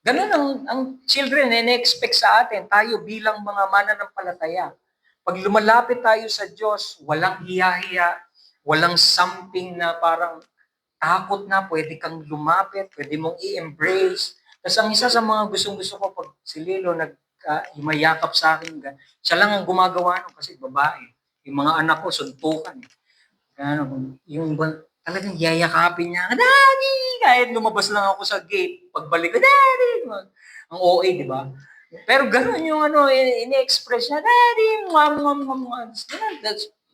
ganun ang children, ine-expect sa atin, tayo bilang mga mananampalataya. Pag lumalapit tayo sa Diyos, walang hiya-hiya, walang something na parang takot na, pwede kang lumapit, pwede mong i-embrace. Tapos ang isa sa mga gustong-gusto ko, pag si Lilo yumayakap sa akin, siya lang ang gumagawa nun kasi babae. Yung mga anak ko, suntukan. Yung talagang yayakapin niya, Daddy! Kahit lumabas lang ako sa gate, pagbalik ko, Daddy! Ang OA, di ba? Pero gano'n yung ini-express niya, Daddy!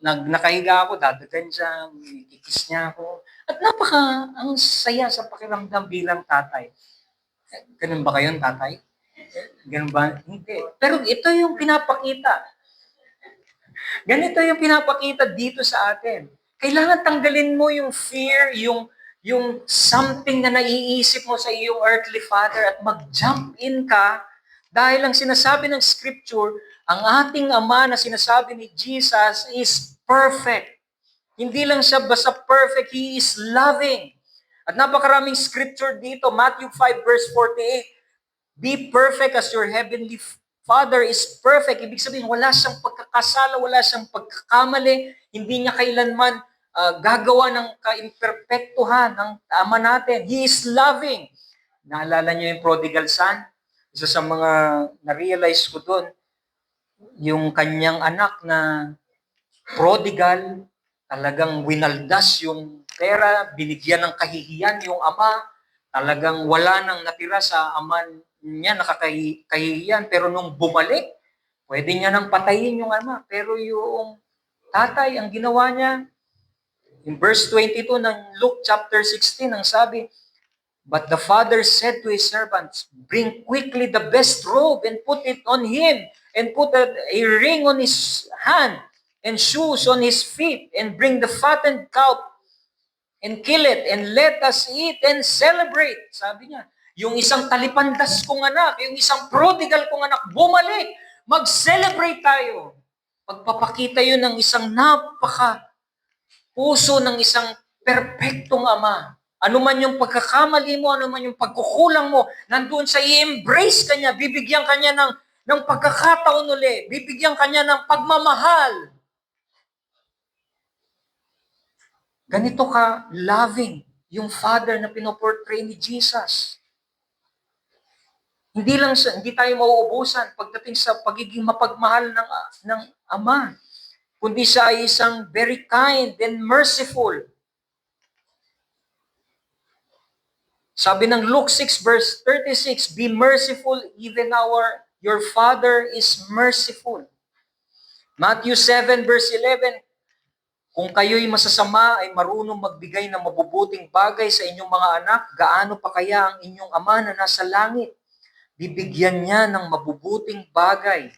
Nakahiga ako, dadagan siya, kikis niya ako. At ang saya sa pakiramdam bilang tatay. Ganun ba kayo, tatay? Ganun ba? Hindi. Pero ito yung pinapakita. Ganito yung pinapakita dito sa atin. Kailangan tanggalin mo yung fear, yung something na naiisip mo sa iyong earthly father at mag-jump in ka dahil ang sinasabi ng scripture, ang ating ama na sinasabi ni Jesus is perfect. Hindi lang siya basta perfect, He is loving. At napakaraming scripture dito, Matthew 5 verse 48, be perfect as your heavenly Father is perfect. Ibig sabihin, wala siyang pagkakasala, wala siyang pagkakamali, hindi niya kailanman gagawa ng kaimperpektuhan ng ama natin. He is loving. Naalala niyo yung prodigal son? Isa sa mga na-realize ko doon, yung kanyang anak na prodigal, talagang winaldas yung pera, binigyan ng kahihiyan yung ama, talagang wala nang natira sa ama niya, nakakahihiyan. Pero nung bumalik, pwede niya nang patayin yung ama. Pero yung tatay, ang ginawa niya, in verse 22 ng Luke chapter 16, ang sabi, but the father said to his servants, bring quickly the best robe and put it on him, and put a ring on his hand, and shoes on his feet, and bring the fattened calf, and kill it, and let us eat and celebrate. Sabi niya, yung isang talipandas kong anak, yung isang prodigal kong anak, bumalik, mag-celebrate tayo. Pagpapakita yun ng isang puso ng isang perpektong ama. Ano man yung pagkakamali mo, ano man yung pagkukulang mo, nandun sa i-embrace ka niya, bibigyan ka niya ng pagkakataon uli, bibigyan ka niya ng pagmamahal. Ganito ka loving yung Father na pinoportray ni Jesus. Hindi tayo mauubusan pagdating sa pagiging mapagmahal ng Ama, kundi siya ay isang very kind and merciful. Sabi ng Luke 6 verse 36, be merciful even your Father is merciful. Matthew 7 verse 11, kung kayo'y masasama ay marunong magbigay ng mabubuting bagay sa inyong mga anak, gaano pa kaya ang inyong Ama na nasa langit? Bibigyan niya ng mabubuting bagay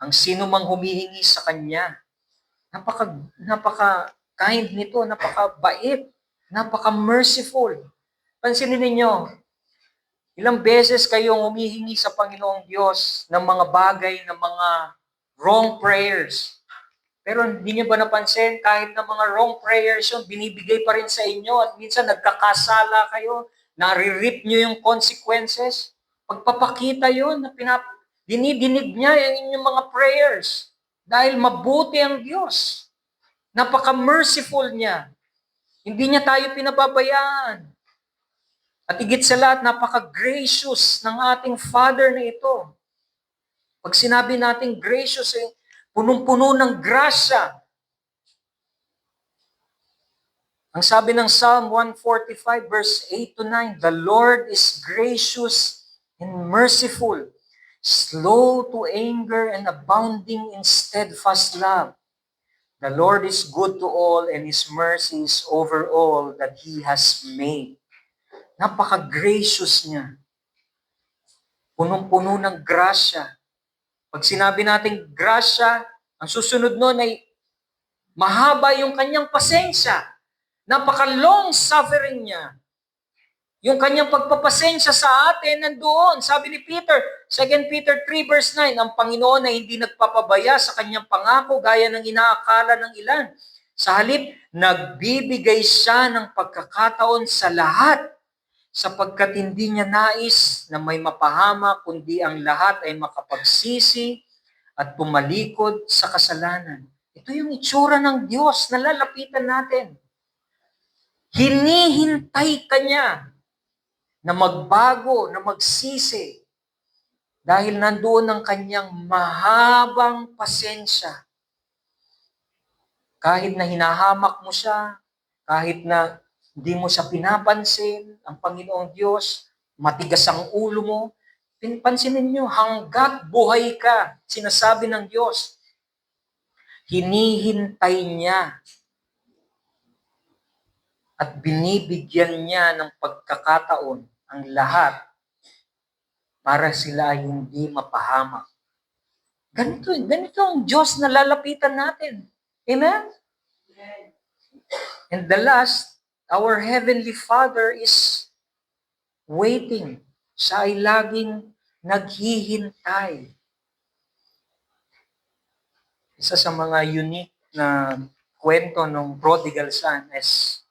ang sino mang humihingi sa Kanya. Napaka-kind nito, napaka-bait, napaka-merciful. Pansinin ninyo, ilang beses kayong humihingi sa Panginoong Diyos ng mga bagay, ng mga wrong prayers. Pero hindi niyo ba napansin, kahit na mga wrong prayers yun, binibigay pa rin sa inyo at minsan nagkakasala kayo, nare-reap niyo yung consequences. Pagpapakita yun na dinidinig niya yung inyong mga prayers dahil mabuti ang Diyos. Napaka-merciful niya. Hindi niya tayo pinababayaan. At higit sa lahat, napaka-gracious ng ating Father na ito. Pag sinabi natin gracious, punong-puno ng grasya. Ang sabi ng Psalm 145 verse 8 to 9, the Lord is gracious and merciful, slow to anger and abounding in steadfast love. The Lord is good to all and His mercy is over all that He has made. Napaka-gracious niya. Punong-puno ng grasya. Pag sinabi natin grasya, ang susunod nun ay mahaba yung kanyang pasensya. Napaka-long suffering niya. Yung kanyang pagpapasensya sa atin nandoon. Sabi ni Peter, 2 Peter 3 verse 9, ang Panginoon ay hindi nagpapabaya sa kanyang pangako gaya ng inaakala ng ilan. Sa halip, nagbibigay siya ng pagkakataon sa lahat sapagkat hindi niya nais na may mapahama kundi ang lahat ay makapagsisi at pumalikod sa kasalanan. Ito yung itsura ng Diyos na lalapitan natin. Hinihintay ka niya na magbago, na magsisi dahil nandoon ang kanyang mahabang pasensya. Kahit na hinahamak mo siya, kahit na hindi mo siya pinapansin, ang Panginoong Diyos, matigas ang ulo mo, pansinin niyo, hanggat buhay ka, sinasabi ng Diyos, hinihintay niya at binibigyan niya ng pagkakataon ang lahat para sila ay hindi mapahamak. Ganito ang Diyos na lalapitan natin. Amen? And the last, our Heavenly Father is waiting. Siya ay laging naghihintay. Isa sa mga unique na kwento ng prodigal son is,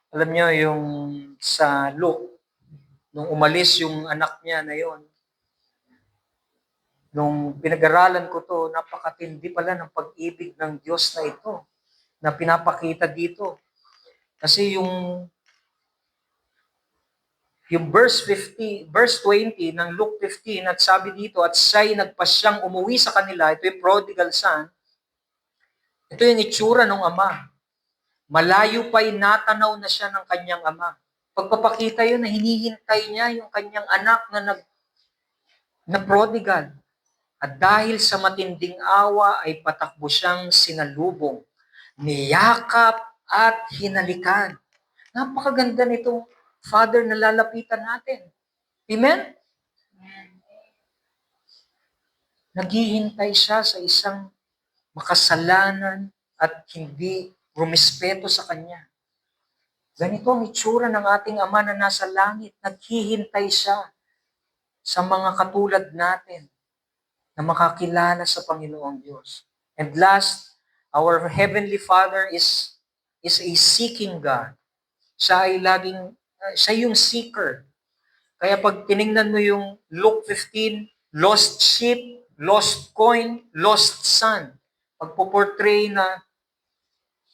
alam niyo, yung sa Luke, nung umalis yung anak niya na yon, nung pinag-aralan ko to, napakatindi pala ng pag-ibig ng Diyos na ito, na pinapakita dito. Kasi yung verse 20 ng Luke 15, at sabi dito, at siya'y nagpasyang umuwi sa kanila, ito yung prodigal son, ito yung itsura ng ama. Malayo pa'y natanaw na siya ng kanyang ama. Pagpapakita yun na hinihintay niya yung kanyang anak na prodigal. At dahil sa matinding awa ay patakbo siyang sinalubong, niyakap at hinalikan. Napakaganda nitong Father na lalapitan natin. Amen? Naghihintay siya sa isang makasalanan at hindi rumispeto sa kanya. Ganito ang itsura ng ating Ama na nasa langit. Naghihintay siya sa mga katulad natin na makakilala sa Panginoong Diyos. And last, our Heavenly Father is a seeking God. Siya yung seeker. Kaya pag tiningnan mo yung Luke 15, lost sheep, lost coin, lost son. Pagpo-portray na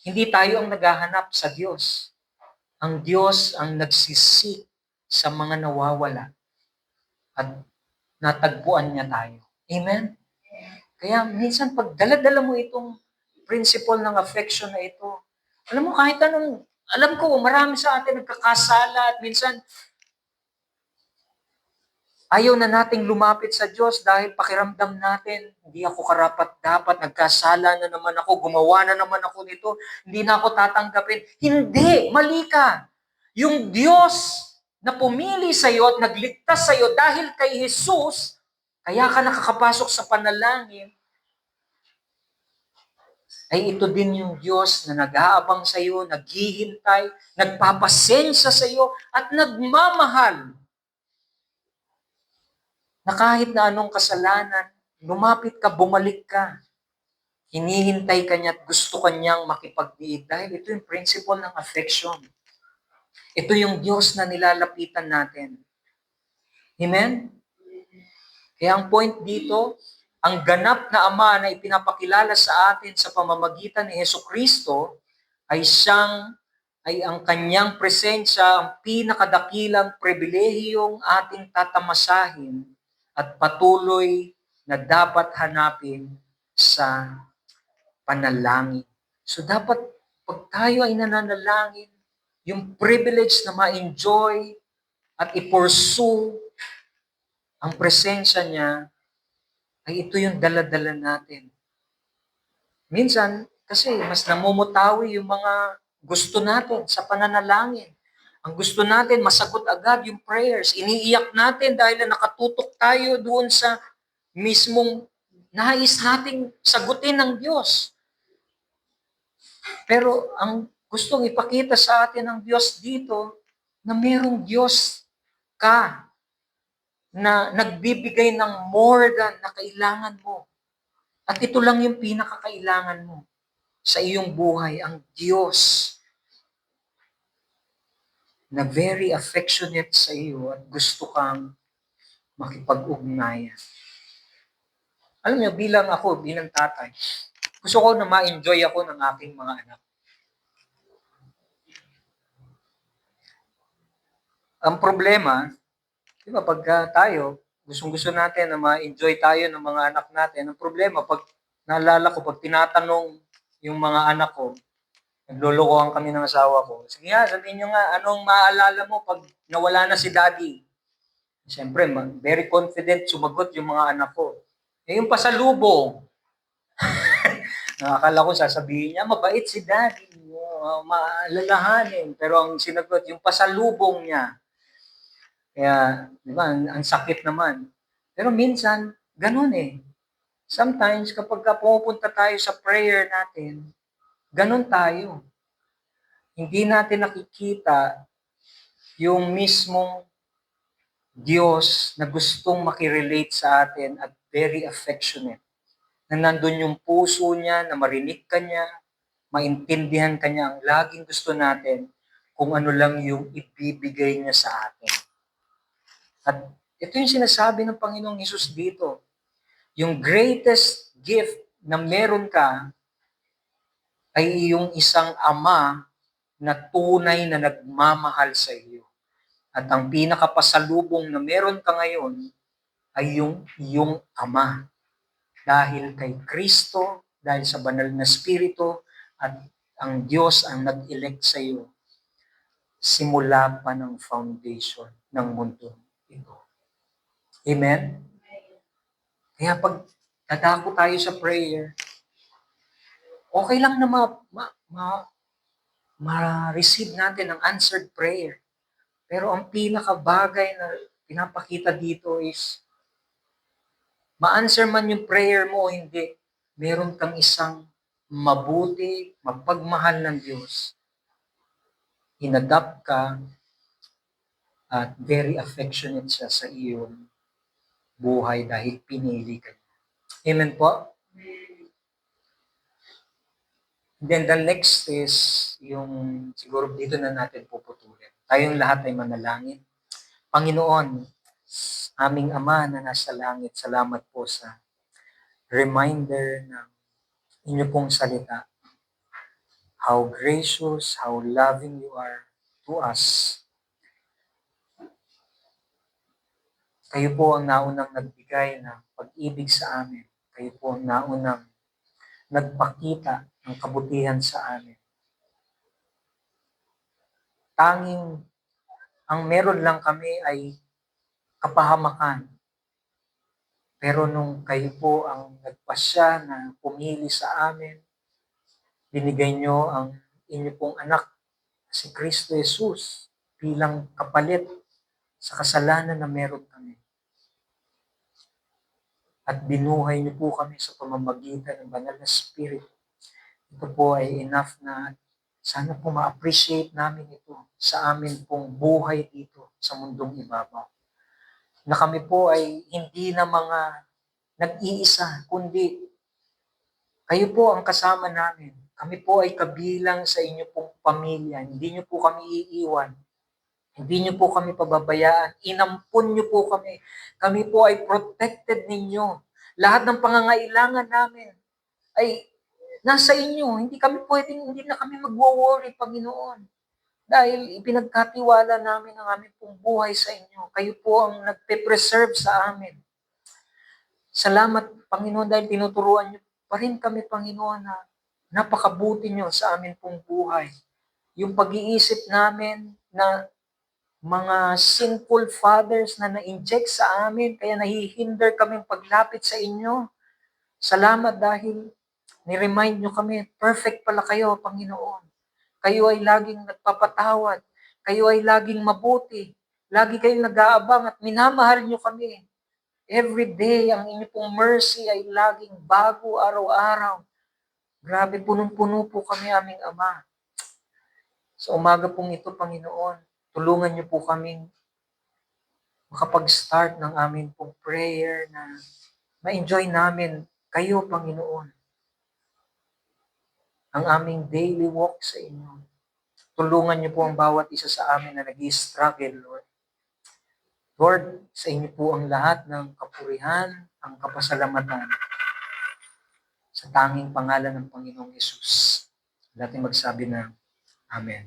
hindi tayo ang naghahanap sa Diyos. Ang Diyos ang nagsisik sa mga nawawala at natagpuan niya tayo. Amen? Kaya minsan pag dala-dala mo itong principle ng affection na ito, alam mo kahit anong, alam ko marami sa atin nagkakasala at minsan ayaw na nating lumapit sa Diyos dahil pakiramdam natin, hindi ako karapat-dapat, nagkasala na naman ako, gumawa na naman ako nito, hindi na ako tatanggapin. Hindi, mali ka. Yung Diyos na pumili sa iyo at nagligtas sa iyo dahil kay Jesus, kaya ka nakakapasok sa panalangin, ay ito din yung Diyos na nag-aabang sa iyo, naghihintay, nagpapasensya sa iyo, at nagmamahal. Na kahit na anong kasalanan, lumapit ka, bumalik ka. Hinihintay ka niya at gusto ka niyang makipagdiig dahil ito yung principle ng affection. Ito yung Diyos na nilalapitan natin. Amen? Kaya ang point dito, ang ganap na Ama na ipinapakilala sa atin sa pamamagitan ni Hesukristo ay ang kanyang presensya, ang pinakadakilang pribilehiyong ating tatamasahin at patuloy na dapat hanapin sa panalangin. So dapat pag tayo ay nananalangin, yung privilege na ma-enjoy at i-pursue ang presensya niya ay ito yung dala-dala natin. Minsan, kasi mas namumutawi yung mga gusto natin sa pananalangin. Ang gusto natin, masagot agad yung prayers. Iniiyak natin dahil nakatutok tayo doon sa mismong nais nating sagutin ng Diyos. Pero ang gustong ipakita sa atin ng Diyos dito, na mayroong Diyos ka na nagbibigay ng more than na kailangan mo. At ito lang yung pinakakailangan mo sa iyong buhay, ang Diyos na very affectionate sa iyo at gusto kang makipag-ugnayan. Alam niyo, bilang tatay, gusto ko na ma-enjoy ako ng aking mga anak. Ang problema, di ba, pagka tayo, gustong-gusto natin na ma-enjoy tayo ng mga anak natin, ang problema, pag naalala ko, pag tinatanong yung mga anak ko, naglolokohan kami ng asawa ko, sige nga, sabihin nyo nga, anong maaalala mo pag nawala na si daddy? Siyempre, very confident sumagot yung mga anak ko. Eh, yung pasalubong, nakakala ko sasabihin niya, mabait si daddy, maalalahanin. Pero ang sinagot, yung pasalubong niya. Kaya, di ba, ang sakit naman. Pero minsan, ganun eh. Sometimes, kapag pumupunta tayo sa prayer natin, ganun tayo. Hindi natin nakikita yung mismong Diyos na gustong makirelate sa atin at very affectionate. Na nandun yung puso niya, na marinig ka niya, maintindihan ka niya ang laging gusto natin kung ano lang yung ibibigay niya sa atin. At ito yung sinasabi ng Panginoong Hesus dito. Yung greatest gift na meron ka ay yung isang ama na tunay na nagmamahal sa iyo. At ang pinakapasalubong na meron ka ngayon ay yung iyong ama. Dahil kay Kristo, dahil sa banal na Espiritu, at ang Diyos ang nag-elect sa iyo simula pa ng foundation ng mundo ito. Amen? Kaya pag dadako tayo sa prayer, okay lang na ma-receive natin ang answered prayer. Pero ang pinakabagay na pinapakita dito is, ma-answer man yung prayer mo o hindi, meron kang isang mabuti, mapagmahal ng Diyos. Inadapt ka at very affectionate siya sa iyong buhay dahil pinili ka. Amen po? Then the next is yung siguro dito na natin puputulin. Tayong lahat ay manalangin. Panginoon, aming Ama na nasa langit, salamat po sa reminder ng inyo pong salita. How gracious, how loving you are to us. Kayo po ang naunang nagbigay ng pag-ibig sa amin. Kayo po ang naunang nagpakita ng kabutihan sa amin. Tanging ang meron lang kami ay kapahamakan. Pero nung kayo po ang nagpasya na pumili sa amin, binigay nyo ang inyo pong anak, si Kristo Jesus, bilang kapalit sa kasalanan na meron kami. At binuhay niyo po kami sa pamamagitan ng banal na Spirit. Ito po ay enough na sana po ma-appreciate namin ito sa amin pong buhay dito sa mundong ibabaw. Na kami po ay hindi na mga nag-iisa, kundi kayo po ang kasama namin. Kami po ay kabilang sa inyo pong pamilya. Hindi niyo po kami iiwan. Hindi niyo po kami pababayaan. Inampun niyo po kami. Kami po ay protected ninyo. Lahat ng pangangailangan namin ay nasa inyo. Hindi na kami magwo-worry, Panginoon. Dahil ipinagkatiwala namin ang aming pong buhay sa inyo. Kayo po ang nagpe-preserve sa amin. Salamat, Panginoon, dahil tinuturuan niyo pa rin kami, Panginoon, na napakabuti niyo sa amin pong buhay. Yung pag-iisip namin na mga sinful fathers na na-inject sa amin, kaya nahihinder kaming paglapit sa inyo. Salamat dahil ni-remind nyo kami, perfect pala kayo, Panginoon. Kayo ay laging nagpapatawad. Kayo ay laging mabuti. Lagi kayong nag-aabang at minamahal nyo kami. Every day, ang inyo pong mercy ay laging bago araw-araw. Grabe, punong-puno po kami, aming Ama. Sa umaga pong ito, Panginoon, tulungan niyo po kaming makapag-start ng aming pong prayer na ma-enjoy namin kayo, Panginoon. Ang aming daily walk sa inyo. Tulungan niyo po ang bawat isa sa amin na nag-i-struggle, Lord. Lord, sa inyo po ang lahat ng kapurihan, ang kapasalamatan sa tanging pangalan ng Panginoong Yesus. Natin magsabi na, Amen.